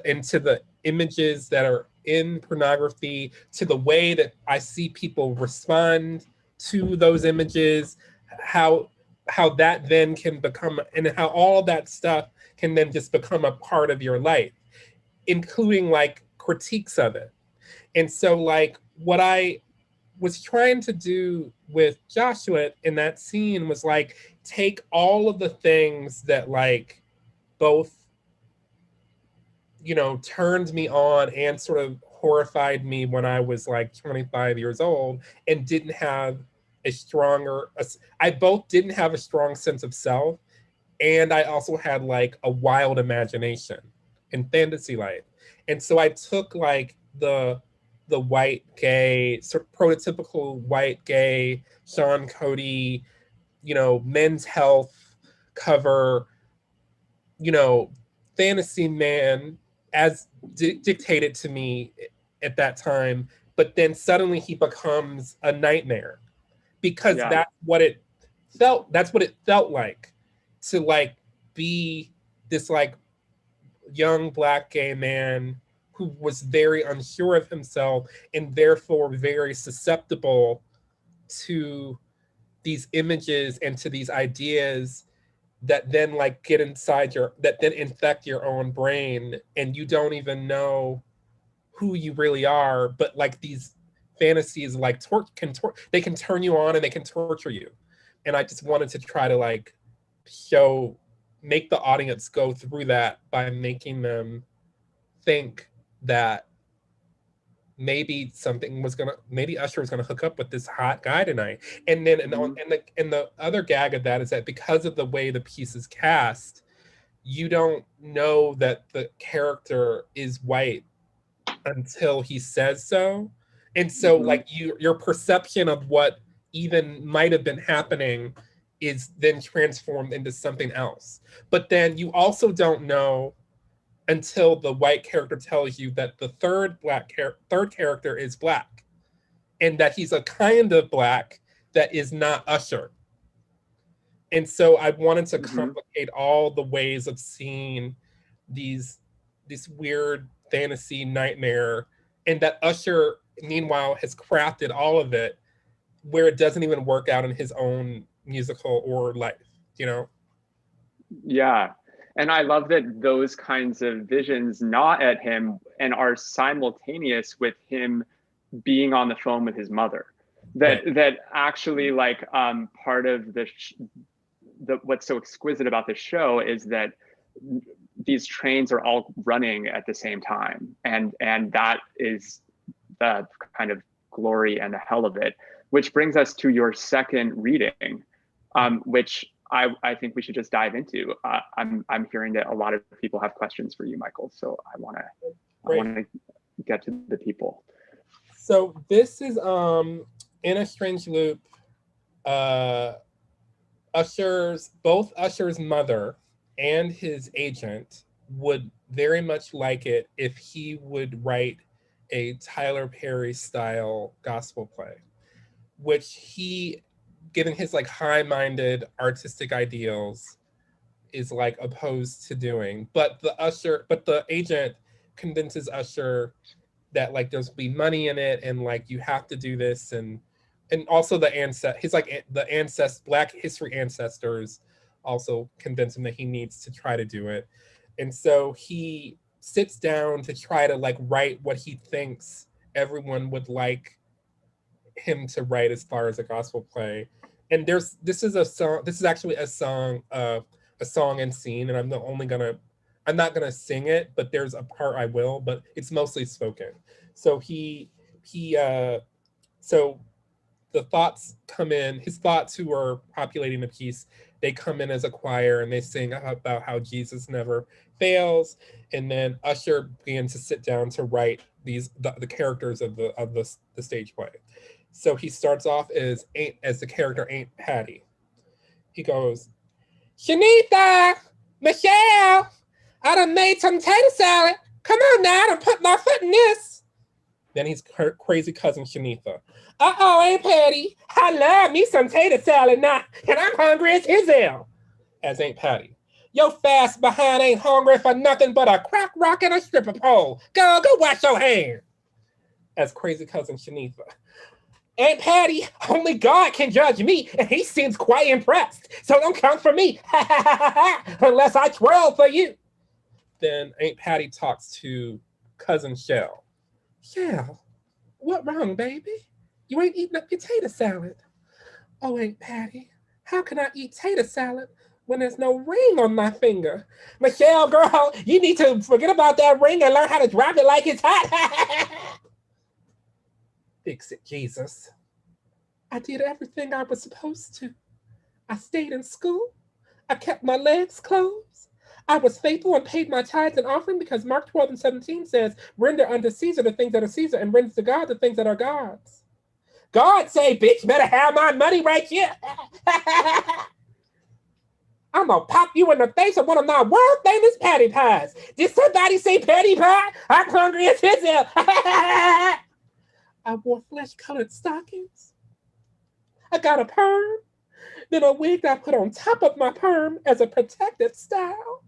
into the images that are in pornography, to the way that I see people respond to those images, how that then can become, and how all that stuff can then just become a part of your life, including like critiques of it. And so like what I was trying to do with Joshua in that scene was like take all of the things that like both turned me on and sort of horrified me when I was like 25 years old and didn't have I both didn't have a strong sense of self, and I also had like a wild imagination and fantasy life. And so I took like the white gay, sort of prototypical white gay Sean Cody, Men's Health cover, fantasy man as dictated to me at that time, but then suddenly he becomes a nightmare because that's what it felt like to like be this like young Black gay man who was very unsure of himself and therefore very susceptible to these images and to these ideas that then like that then infect your own brain, and you don't even know who you really are, but like these fantasies like they can turn you on and they can torture you. And I just wanted to try to like make the audience go through that by making them think that maybe maybe Usher was gonna hook up with this hot guy tonight. And then and the other gag of that is that because of the way the piece is cast, you don't know that the character is white until he says so. And so like your perception of what even might have been happening is then transformed into something else. But then you also don't know until the white character tells you that the third character is black, and that he's a kind of black that is not Usher. And so I wanted to complicate all the ways of seeing this weird fantasy nightmare, and that Usher, meanwhile, has crafted all of it where it doesn't even work out in his own musical or life, you know? Yeah. And I love that those kinds of visions gnaw at him and are simultaneous with him being on the phone with his mother. That actually, like, part of what's so exquisite about this show is that these trains are all running at the same time, and that is the kind of glory and the hell of it. Which brings us to your second reading, which I think we should just dive into. I'm hearing that a lot of people have questions for you, Michael. So I want to get to the people. So this is in a strange loop. Both Usher's mother and his agent would very much like it if he would write a Tyler Perry style gospel play, which he, given his like high-minded artistic ideals, is like opposed to doing. But the agent convinces Usher that like there's be money in it and like you have to do this, and also the Black history ancestors also convince him that he needs to try to do it. And so he sits down to try to like write what he thinks everyone would like him to write as far as a gospel play. And this is actually a song and scene, and I'm not gonna sing it, but there's a part I will, but it's mostly spoken. So so the thoughts come in, his thoughts who are populating the piece, they come in as a choir and they sing about how Jesus never fails. And then Usher begins to sit down to write the characters of the stage play. So he starts off as the character Aunt Patty. He goes, Shanita, Michelle, I done made some tater salad. Come on now, I done put my foot in this. Then he's her crazy cousin Shanita. Uh-oh, Aunt Patty, I love me some tater salad now, and I'm hungry as hell. As Aunt Patty. Your fast behind ain't hungry for nothing but a crack rock and a stripper pole. Go wash your hands. As crazy cousin Shanita. Aunt Patty, only God can judge me, and he seems quite impressed. So don't come for me, unless I twirl for you. Then Aunt Patty talks to cousin Shell. Shell, what wrong, baby? You ain't eating up your tater salad. Oh, Aunt Patty, how can I eat tater salad when there's no ring on my finger? Michelle, girl, you need to forget about that ring and learn how to drop it like it's hot. Fix it, Jesus. I did everything I was supposed to. I stayed in school. I kept my legs closed. I was faithful and paid my tithes and offering because Mark 12:17 says, render unto Caesar the things that are Caesar and render to God the things that are God's. God say, bitch, better have my money right here. I'm gonna pop you in the face of one of my world famous patty pies. Did somebody say patty pie? I'm hungry as hell. I wore flesh-colored stockings. I got a perm, then a wig that I put on top of my perm as a protective style.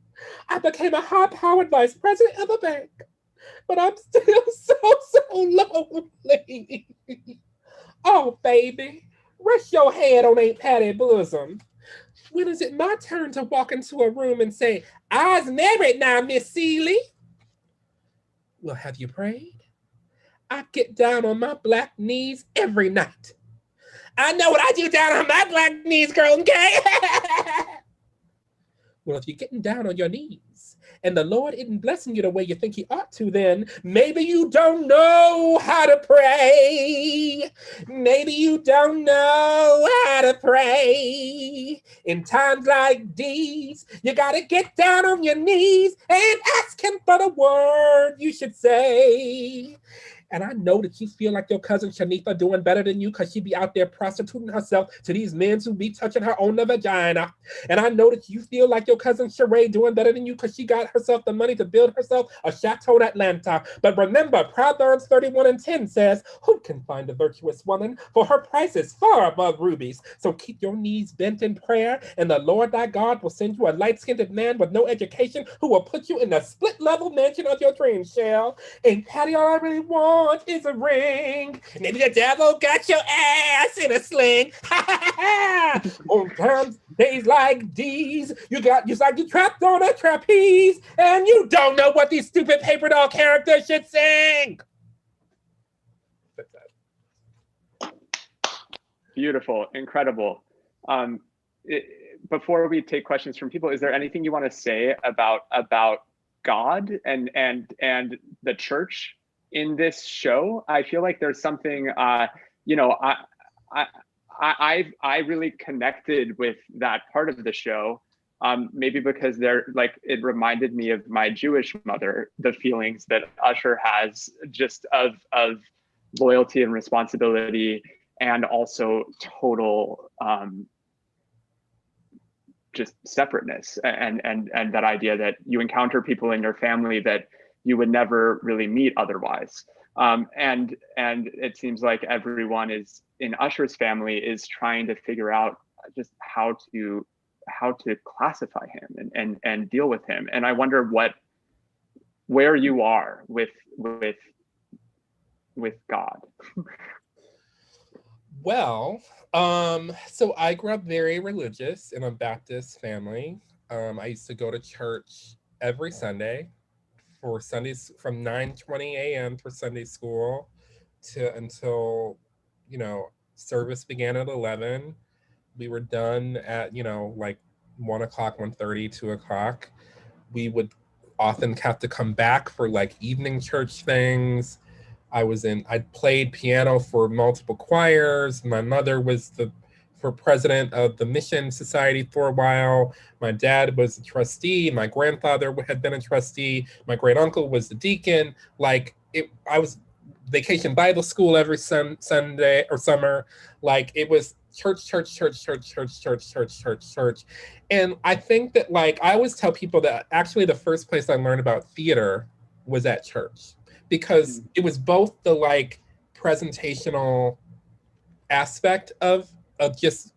I became a high-powered vice president of a bank, but I'm still so lonely. Oh, baby, rest your head on Aunt Patty's bosom. When is it my turn to walk into a room and say, I's married now, Miss Seeley? Well, have you prayed? I get down on my black knees every night. I know what I do down on my black knees, girl, okay? Well, if you're getting down on your knees and the Lord isn't blessing you the way you think he ought to, then maybe you don't know how to pray. Maybe you don't know how to pray. In times like these, you gotta get down on your knees and ask him for the word you should say. And I know that you feel like your cousin Shanifa doing better than you because she be out there prostituting herself to these men who be touching her own vagina. And I know that you feel like your cousin Sheree doing better than you because she got herself the money to build herself a chateau in Atlanta. But remember, Proverbs 31:10 says, who can find a virtuous woman? For her price is far above rubies. So keep your knees bent in prayer, and the Lord thy God will send you a light-skinned man with no education who will put you in the split-level mansion of your dreams, Shell. And Patty, all I really want is a ring. Maybe the devil got your ass in a sling. On times, days like these, you like you trapped on a trapeze, and you don't know what these stupid paper doll characters should sing. Beautiful, incredible. Before we take questions from people, is there anything you want to say about God and the church in this show? I feel like there's something, I really connected with that part of the show, maybe because it reminded me of my Jewish mother, the feelings that Usher has just of loyalty and responsibility, and also total just separateness, and that idea that you encounter people in your family that you would never really meet otherwise. And it seems like everyone is in Usher's family is trying to figure out just how to classify him and deal with him. And I wonder where you are with God. Well, so I grew up very religious in a Baptist family. I used to go to church every Sunday for Sundays from 9:20 a.m. for Sunday school until, service began at 11. We were done at, like 1 o'clock, 1:30, 2 o'clock. We would often have to come back for like evening church things. I played piano for multiple choirs. My mother was for president of the Mission Society for a while. My dad was a trustee. My grandfather had been a trustee. My great uncle was the deacon. I was vacation Bible school every Sunday or summer. Like it was church. And I think that I always tell people that actually the first place I learned about theater was at church, because it was both the presentational aspect of just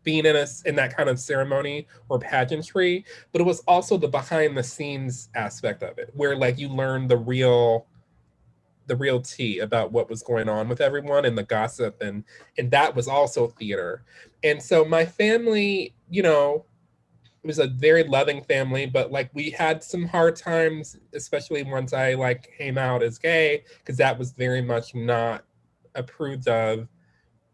being in that kind of ceremony or pageantry, but it was also the behind the scenes aspect of it, where you learn the real tea about what was going on with everyone and the gossip, and that was also theater. And so my family, it was a very loving family, but we had some hard times, especially once I came out as gay, because that was very much not approved of,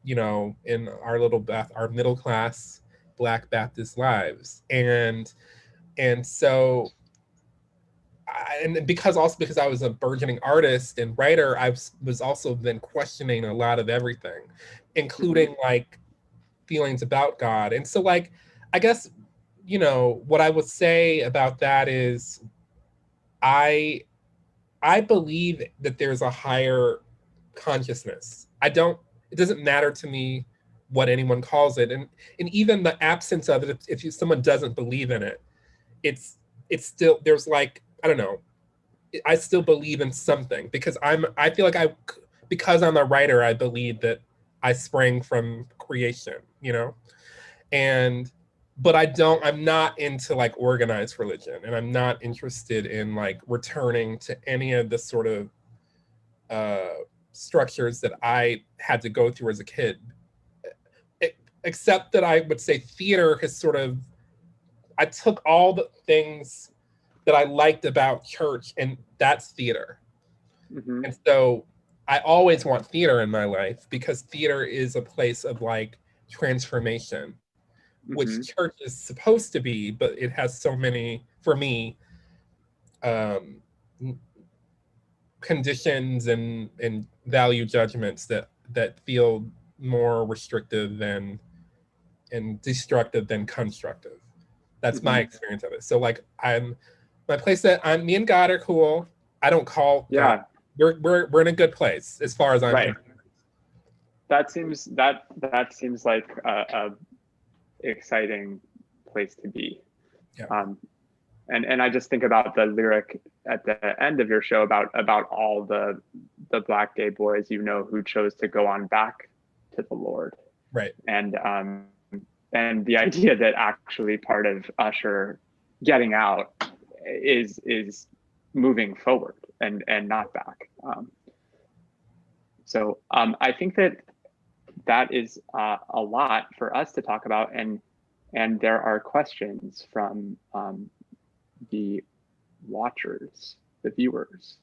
in our middle class Black Baptist lives. And so, because I was a burgeoning artist and writer, I was also then questioning a lot of everything, including feelings about God. And so I guess, what I would say about that is I believe that there's a higher consciousness. It doesn't matter to me what anyone calls it. And even the absence of it, if someone doesn't believe in it, it's still, there's I don't know, I still believe in something, because I feel because I'm a writer, I believe that I sprang from creation, but I'm not into organized religion, and I'm not interested in returning to any of the sort of structures that I had to go through as a kid, except that I would say theater has I took all the things that I liked about church, and that's theater. Mhm. And so I always want theater in my life because theater is a place of like transformation, which Mhm. church is supposed to be, but it has so many, for me, um, conditions and value judgments that feel more restrictive than and destructive than constructive. That's my Mhm. experience of it. So like my place that me and God are cool. I don't call God. Yeah. We're in a good place as far as I'm Right. concerned. That seems like a exciting place to be. Yeah. And I just think about the lyric at the end of your show about all the Black gay boys who chose to go on back to the Lord. Right. And the idea that actually part of Usher getting out is moving forward and not back. So I think that is a lot for us to talk about, and there are questions from the watchers, the viewers.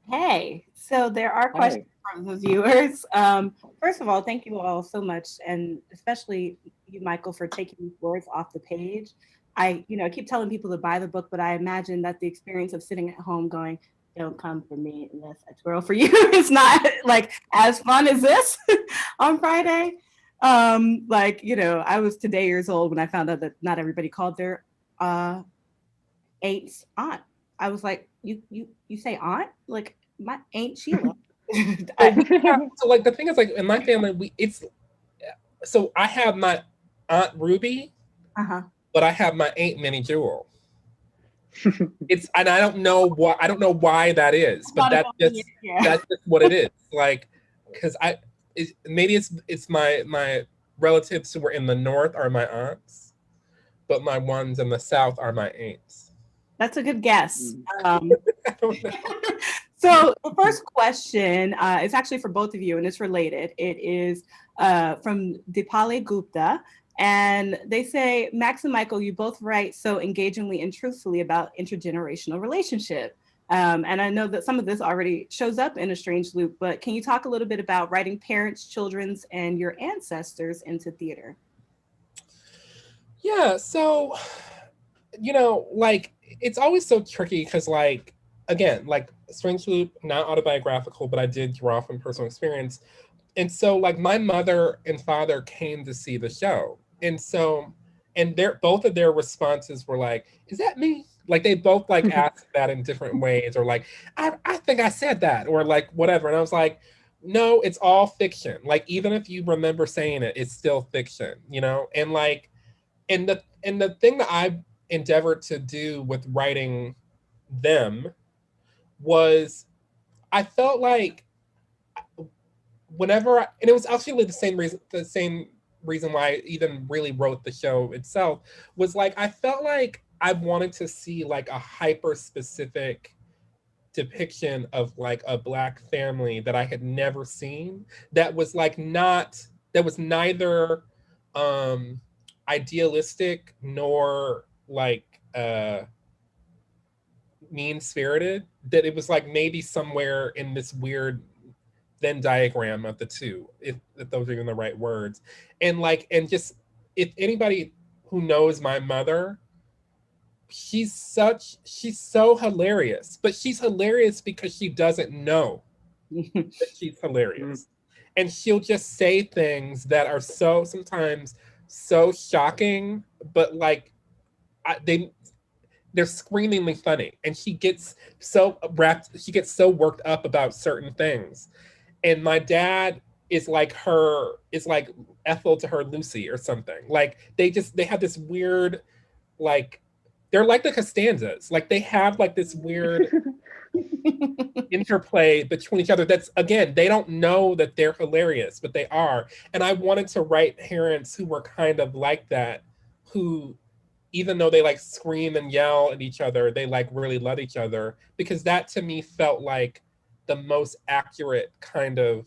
Hey, so there are questions from the viewers. First of all, thank you all so much, and especially you, Michael, for taking these words off the page. I keep telling people to buy the book, but I imagine that the experience of sitting at home going, "Don't come for me unless I twirl for you," is not like as fun as this on Friday. I was today years old when I found out that not everybody called their aunt's aunt. I was like, you say aunt? Like my Aunt Sheila. So like the thing is like in my family so I have my Aunt Ruby, but I have my Aunt Minnie Jewel. And I don't know why that is, but that's just what it is. Like, because maybe it's my relatives who were in the north are my aunts, but my ones in the south are my aunts. That's a good guess. So the first question is actually for both of you, and it's related. It is from Dipali Gupta. And they say, Max and Michael, you both write so engagingly and truthfully about intergenerational relationship. And I know that some of this already shows up in A Strange Loop, but can you talk a little bit about writing parents, children's, and your ancestors into theater? Yeah, so, like, it's always so tricky because, like, again, like, Strange Loop, not autobiographical, but I did draw from personal experience. And so, like, my mother and father came to see the show. And so, and both of their responses were like, is that me? Like, they both, like, asked that in different ways, or like, I think I said that, or like, whatever. And I was like, no, it's all fiction. Like, even if you remember saying it, it's still fiction, And like, and the thing that I endeavored to do with writing them was I felt like and it was actually the same reason why I even really wrote the show itself, was like I felt like I wanted to see like a hyper specific depiction of like a Black family that I had never seen, that was neither idealistic nor like mean spirited, that it was like maybe somewhere in this weird Venn diagram of the two, if those are even the right words. And just, if anybody who knows my mother, she's so hilarious, but she's hilarious because she doesn't know that she's hilarious. And she'll just say things that are sometimes so shocking, but like they're screamingly funny. And she gets so worked up about certain things. And my dad is like Ethel to her Lucy or something. Like they have this weird, like, they're like the Costanzas. Like they have like this weird interplay between each other. That's, again, they don't know that they're hilarious, but they are. And I wanted to write parents who were kind of like that, who, even though they like scream and yell at each other, they like really love each other, because that to me felt like the most accurate kind of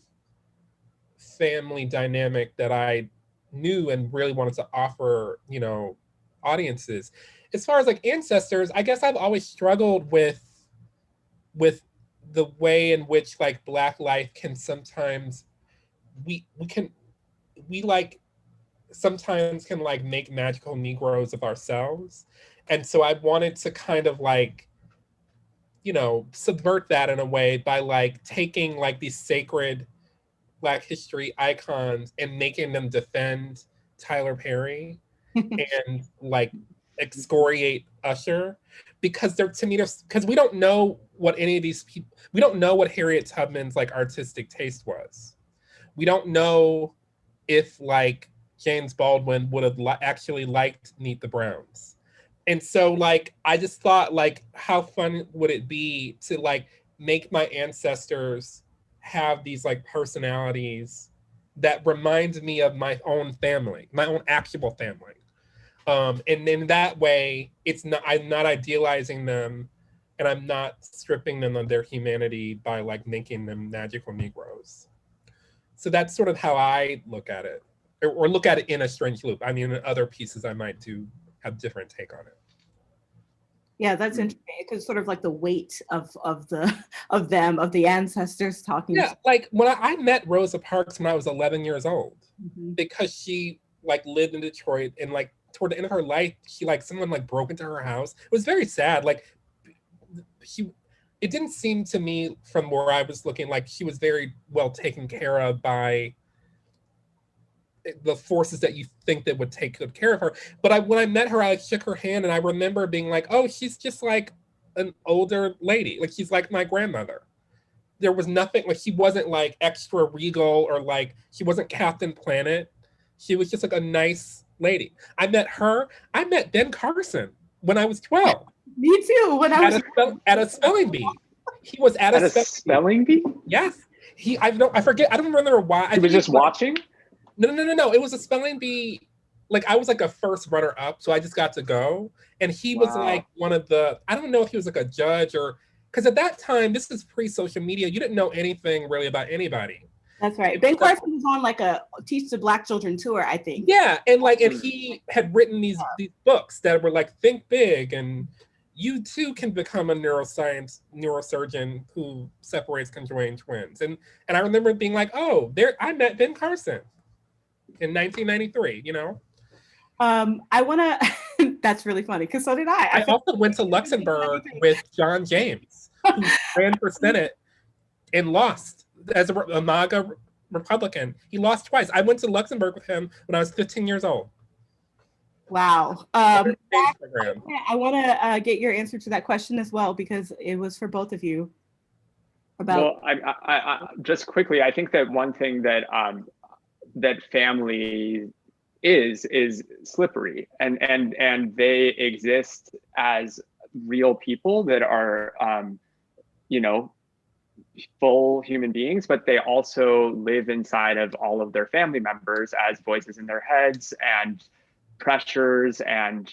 family dynamic that I knew and really wanted to offer, audiences. As far as like ancestors, I guess I've always struggled with the way in which like Black life can sometimes we like sometimes can like make magical Negroes of ourselves. And so I wanted to kind of like, you know, subvert that in a way by like taking like these sacred Black history icons and making them defend Tyler Perry and like excoriate Usher, because they're, to me, because we don't know what any of these people, we don't know what Harriet Tubman's like artistic taste was. We don't know if like James Baldwin would have actually liked Meet the Browns. And so like, I just thought like, how fun would it be to like make my ancestors have these like personalities that remind me of my own family, my own actual family. And in that way, it's not, I'm not idealizing them and I'm not stripping them of their humanity by like making them magical Negroes. So that's sort of how I look at it, or look at it in A Strange Loop. I mean, in other pieces I might do have different take on it. Yeah, that's interesting, because sort of like the weight of the ancestors talking. Yeah, like when I met Rosa Parks when I was 11 years old, because she like lived in Detroit, and like toward the end of her life, she like someone like broke into her house. It was very sad. Like it didn't seem to me from where I was looking like she was very well taken care of by the forces that you think that would take good care of her. But when I met her, I like shook her hand, and I remember being like, oh, she's just like an older lady. Like she's like my grandmother. There was nothing, like she wasn't like extra regal, or like she wasn't Captain Planet. She was just like a nice lady. I met Ben Carson when I was 12. Me too. When I was at a spelling bee. He was at a spelling bee? Yes. I forget. I don't remember why. He was just watching? No. It was a spelling bee. Like I was like a first runner up, so I just got to go. And he was like one of the, I don't know if he was like a judge, or, because at that time, this is pre-social media, you didn't know anything really about anybody. That's right. Ben Carson was on like a Teach the Black Children tour, I think. Yeah, and like, and he had written these books that were like, think big, and you too can become a neurosurgeon who separates conjoined twins. And I remember being like, oh, I met Ben Carson in 1993, you know? I want to, that's really funny, because so did I. I also went to Luxembourg with John James, who ran for Senate and lost as a MAGA Republican. He lost twice. I went to Luxembourg with him when I was 15 years old. Wow. I want to get your answer to that question as well, because it was for both of you. Well, I just quickly, I think that one thing that that family is slippery, and they exist as real people that are you know, full human beings, but they also live inside of all of their family members as voices in their heads, and pressures, and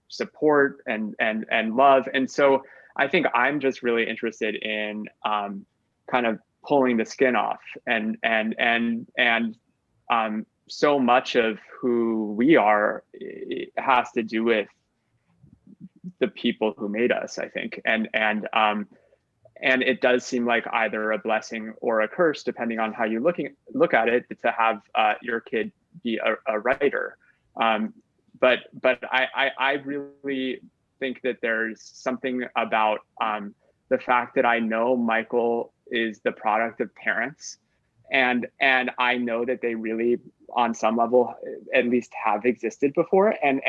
support, and love. And so I think I'm just really interested in kind of pulling the skin off, and so much of who we are has to do with the people who made us, I think. And it does seem like either a blessing or a curse, depending on how you look at it, to have your kid be a writer. But I really think that there's something about the fact that I know Michael is the product of parents, and I know that they really, on some level, at least have existed before, and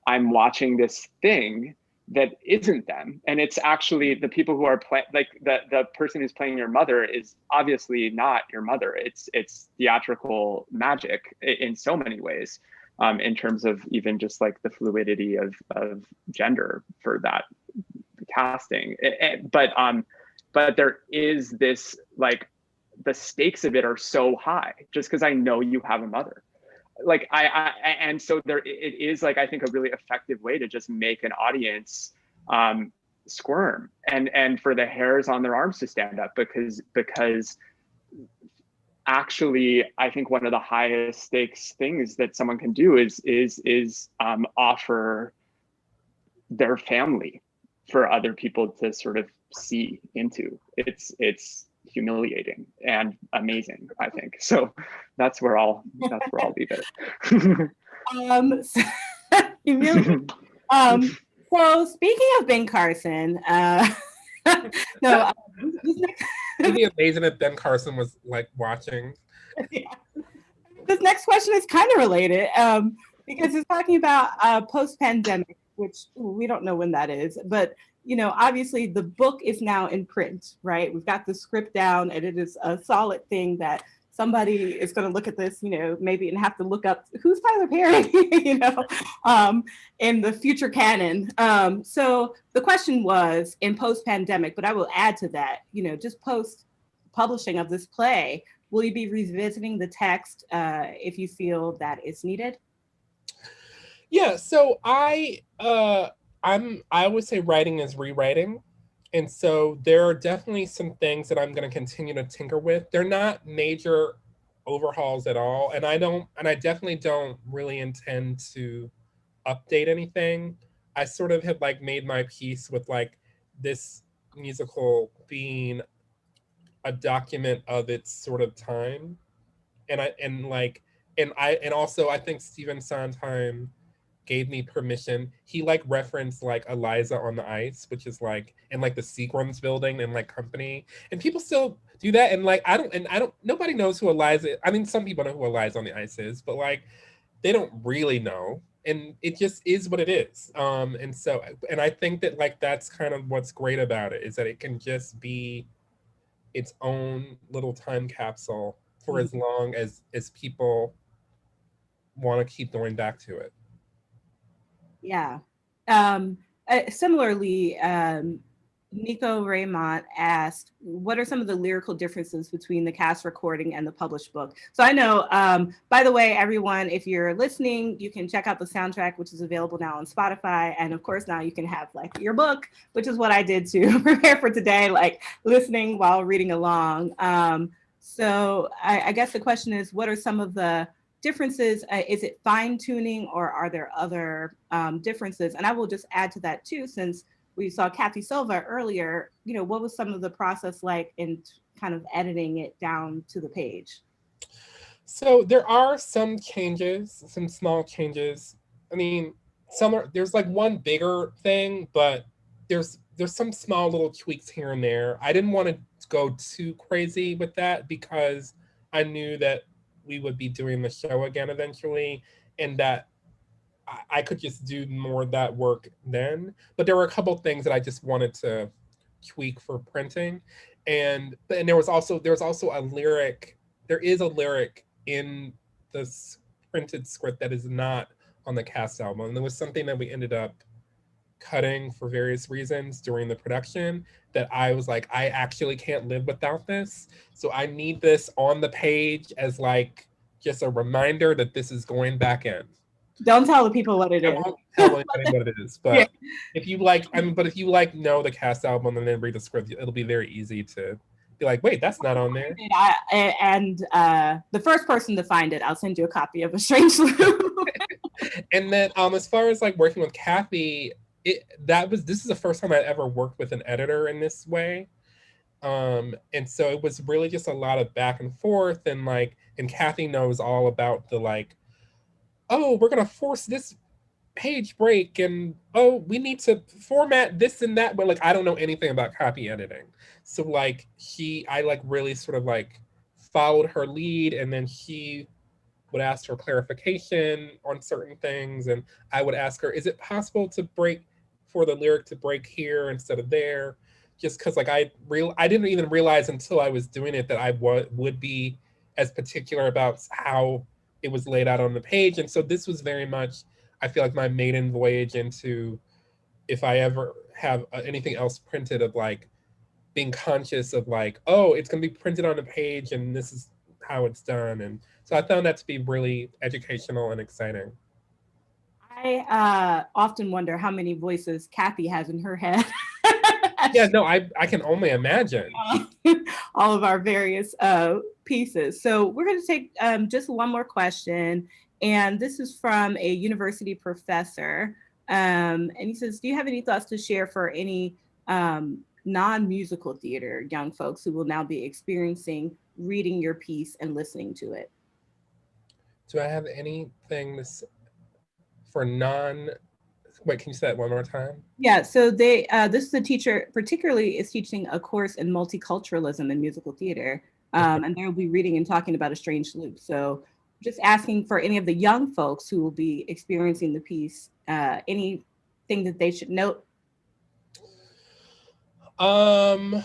I'm watching this thing that isn't them, and it's actually the people who are like the person who's playing your mother is obviously not your mother. It's theatrical magic in so many ways, in terms of even just like the fluidity of gender for that casting. But there is this, like, the stakes of it are so high just because I know you have a mother. Like and so there it is, like, I think a really effective way to just make an audience squirm and for the hairs on their arms to stand up, because actually I think one of the highest stakes things that someone can do is offer their family for other people to sort of see into. It's humiliating and amazing, I think. So that's where I'll leave it. So, humiliating. So speaking of Ben Carson, no, It'd be amazing if Ben Carson was like watching. yeah. This next question is kind of related because it's talking about post-pandemic, which we don't know when that is, but obviously the book is now in print, right? We've got the script down, and it is a solid thing that somebody is going to look at this, maybe and have to look up who's Tyler Perry, in the future canon. So the question was in post-pandemic, but I will add to that, just post-publishing of this play, will you be revisiting the text if you feel that it's needed? Yeah, so I would say writing is rewriting. And so there are definitely some things that I'm going to continue to tinker with. They're not major overhauls at all. And I definitely don't really intend to update anything. I sort of have like made my peace with like this musical being a document of its sort of time. And also I think Stephen Sondheim gave me permission. He like referenced like Eliza on the Ice, which is like in like the Seagram's building and like Company, and people still do that. And like I don't nobody knows who Eliza. I mean, some people know who Eliza on the Ice is, but like they don't really know, and it just is what it is. And I think that like that's kind of what's great about it, is that it can just be its own little time capsule for as long as people want to keep going back to it. Yeah. Similarly, Nico Raymond asked, what are some of the lyrical differences between the cast recording and the published book? So I know, by the way, everyone, if you're listening, you can check out the soundtrack, which is available now on Spotify. And of course, now you can have like your book, which is what I did to prepare for today, like listening while reading along. So I guess the question is, what are some of the differences? Is it fine tuning, or are there other differences? And I will just add to that too, since we saw Kathy Silva earlier, what was some of the process like in kind of editing it down to the page? So there are some changes, some small changes. I mean, there's like one bigger thing, but there's some small little tweaks here and there. I didn't want to go too crazy with that because I knew that we would be doing the show again eventually, and that I could just do more of that work then. But there were a couple of things that I just wanted to tweak for printing. And there was also a lyric. There is a lyric in the printed script that is not on the cast album. And there was something that we ended up cutting for various reasons during the production that I was like, I actually can't live without this. So I need this on the page as like just a reminder that this is going back in. Don't tell the people what it is. I won't tell anybody what it is, but yeah. If you like know the cast album and then read the script, it'll be very easy to be like, wait, that's not on there. And the first person to find it, I'll send you a copy of A Strange Loop. And then as far as like working with Kathy, this is the first time I'd ever worked with an editor in this way. And so it was really just a lot of back and forth, and Kathy knows all about the like, oh, we're gonna force this page break, and oh, we need to format this and that, but like I don't know anything about copy editing. So like I really sort of like followed her lead, and then she would ask for clarification on certain things, and I would ask her, is it possible to break for the lyric to break here instead of there? Just because like I didn't even realize until I was doing it that I would be as particular about how it was laid out on the page. And so this was very much, I feel like, my maiden voyage into, if I ever have anything else printed, of like being conscious of like, oh, it's going to be printed on a page and this is how it's done. And so I found that to be really educational and exciting. I often wonder how many voices Kathy has in her head. Yeah, no, I can only imagine. All of our various pieces. So we're going to take just one more question. And this is from a university professor And he says, do you have any thoughts to share for any non-musical theater young folks who will now be experiencing reading your piece and listening to it? Do I have anything for non, wait, can you say that one more time? Yeah, so they this is a teacher particularly is teaching a course in multiculturalism in musical theater. And they'll be reading and talking about A Strange Loop. So just asking for any of the young folks who will be experiencing the piece, anything that they should note. Well,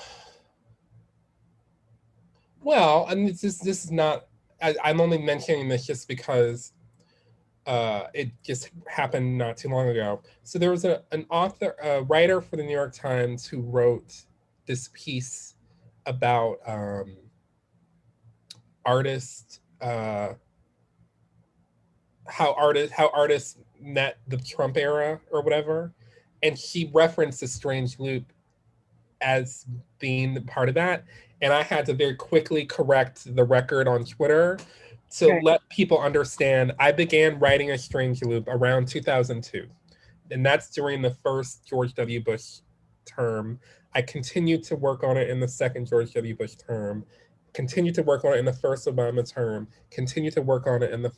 I mean, this is not, I'm only mentioning this just because it just happened not too long ago. So there was an author, a writer for the New York Times who wrote this piece about artists, how artists met the Trump era or whatever, and she referenced A Strange Loop as being part of that, and I had to very quickly correct the record on Twitter to let people understand. I began writing A Strange Loop around 2002, and that's during the first George W. Bush term. I continued to work on it in the second George W. Bush term, continued to work on it in the first Obama term, continued to work on it in the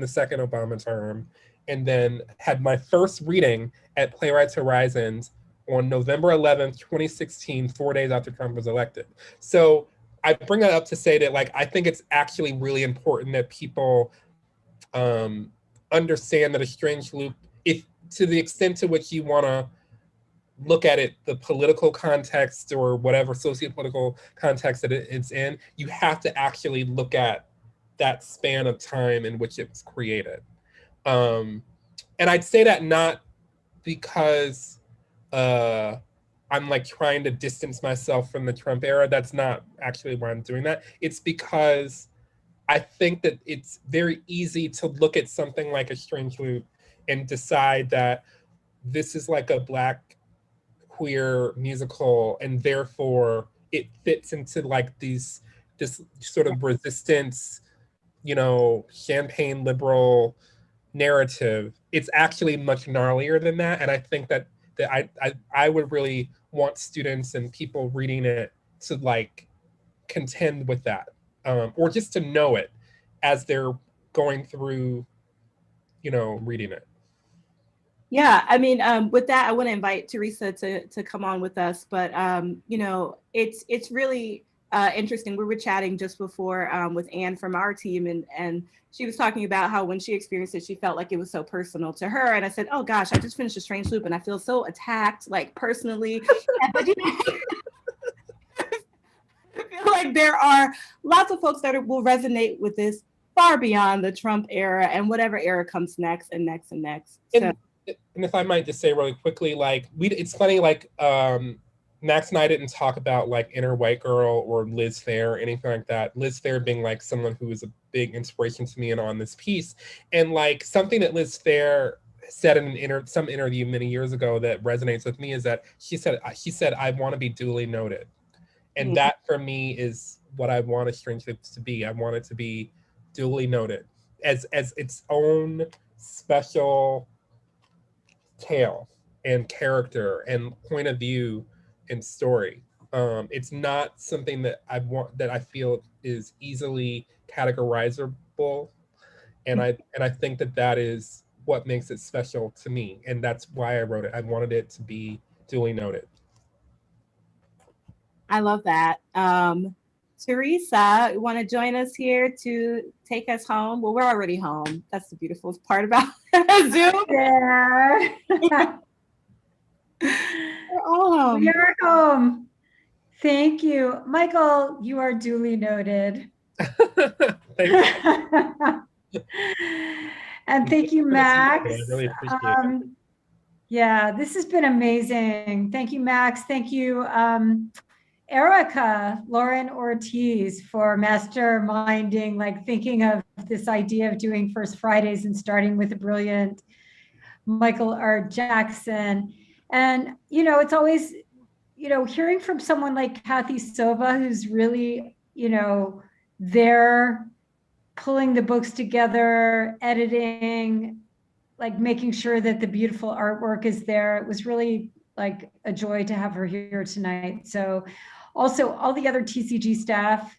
second Obama term, and then had my first reading at Playwrights Horizons on November 11th, 2016, 4 days after Trump was elected. So I bring that up to say that, like, I think it's actually really important that people understand that A Strange Loop, if to the extent to which you want to look at it, the political context or whatever socio-political context that it's in, you have to actually look at that span of time in which it was created. And I'd say that not because I'm like trying to distance myself from the Trump era. That's not actually why I'm doing that. It's because I think that it's very easy to look at something like A Strange Loop and decide that this is like a Black queer musical, and therefore it fits into like this sort of resistance, champagne liberal narrative. It's actually much gnarlier than that, and I think that I would really want students and people reading it to like contend with that, or just to know it as they're going through, reading it. Yeah, I mean, with that, I want to invite Teresa to come on with us. But it's really interesting. We were chatting just before with Anne from our team, and she was talking about how when she experienced it, she felt like it was so personal to her. And I said, "Oh gosh, I just finished A Strange Loop, and I feel so attacked, like personally." But I feel like there are lots of folks that will resonate with this far beyond the Trump era and whatever era comes next and next and next. And if I might just say really quickly, like it's funny, like Max and I didn't talk about like Inner White Girl or Liz Phair or anything like that. Liz Phair being like someone who was a big inspiration to me and on this piece, and like something that Liz Phair said in some interview many years ago that resonates with me is that she said I want to be duly noted, and that for me is what I want A Strange Loop to be. I want it to be duly noted as its own special tale and character and point of view and story. It's not something that I feel is easily categorizable, and I think that is what makes it special to me, and that's why I wrote it. I wanted it to be duly noted. I love that. Teresa, you want to join us here to take us home? Well, we're already home. That's the beautiful part about Zoom. There. We're all home. We are home. Thank you. Michael, you are duly noted. And thank you, Max. I really appreciate it. Yeah, this has been amazing. Thank you, Max. Thank you, Erica, Lauren Ortiz, for masterminding, like thinking of this idea of doing First Fridays and starting with the brilliant Michael R. Jackson. And, it's always, hearing from someone like Kathy Sova, who's really, there pulling the books together, editing, like making sure that the beautiful artwork is there. It was really like a joy to have her here tonight. So also all the other TCG staff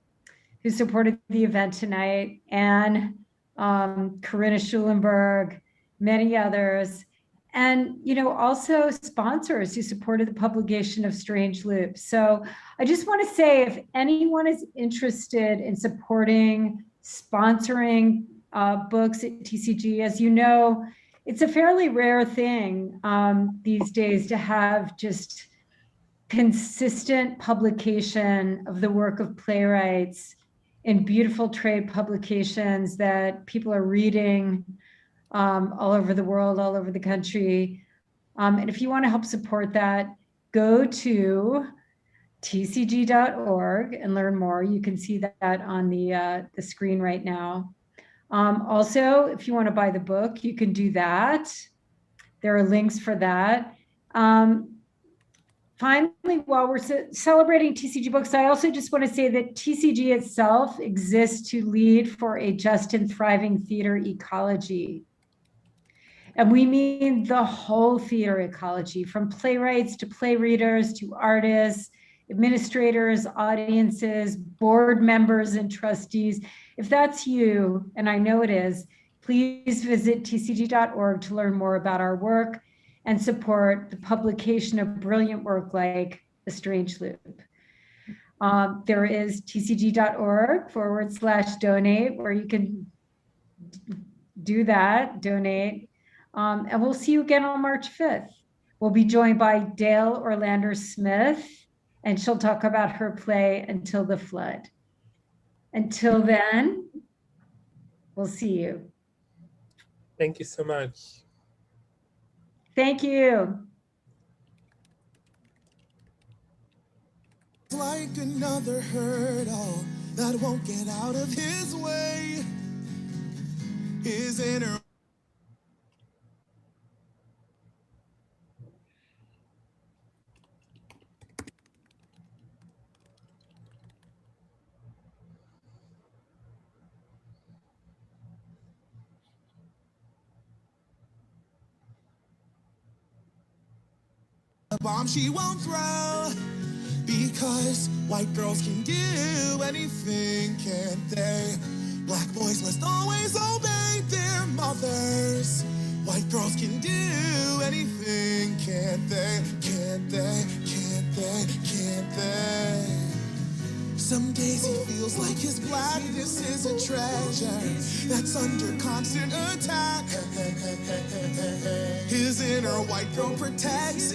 who supported the event tonight, and Corinna Schulenberg, many others, and also sponsors who supported the publication of Strange Loops. So I just want to say, if anyone is interested in supporting, sponsoring books at TCG, as you know, it's a fairly rare thing these days to have just consistent publication of the work of playwrights in beautiful trade publications that people are reading all over the world, all over the country. And if you want to help support that, go to tcg.org and learn more. You can see that on the screen right now. Also, if you want to buy the book, you can do that. There are links for that. Finally, while we're celebrating TCG books, I also just want to say that TCG itself exists to lead for a just and thriving theater ecology. And we mean the whole theater ecology, from playwrights to play readers to artists, administrators, audiences, board members, and trustees. If that's you, and I know it is, please visit tcg.org to learn more about our work and support the publication of brilliant work like The Strange Loop. There is tcg.org/donate, where you can do that, donate. And we'll see you again on March 5th. We'll be joined by Dale Orlander Smith, and she'll talk about her play Until the Flood. Until then, we'll see you. Thank you so much. Thank you. Like another hurdle that won't get out of his way. His inner bomb she won't throw, because white girls can do anything, can't they? Black boys must always obey their mothers. White girls can do anything, can't they? Can't they? Can't they? Can't they? Some days he feels like his blackness is a treasure that's under constant attack. His inner white girl protects it.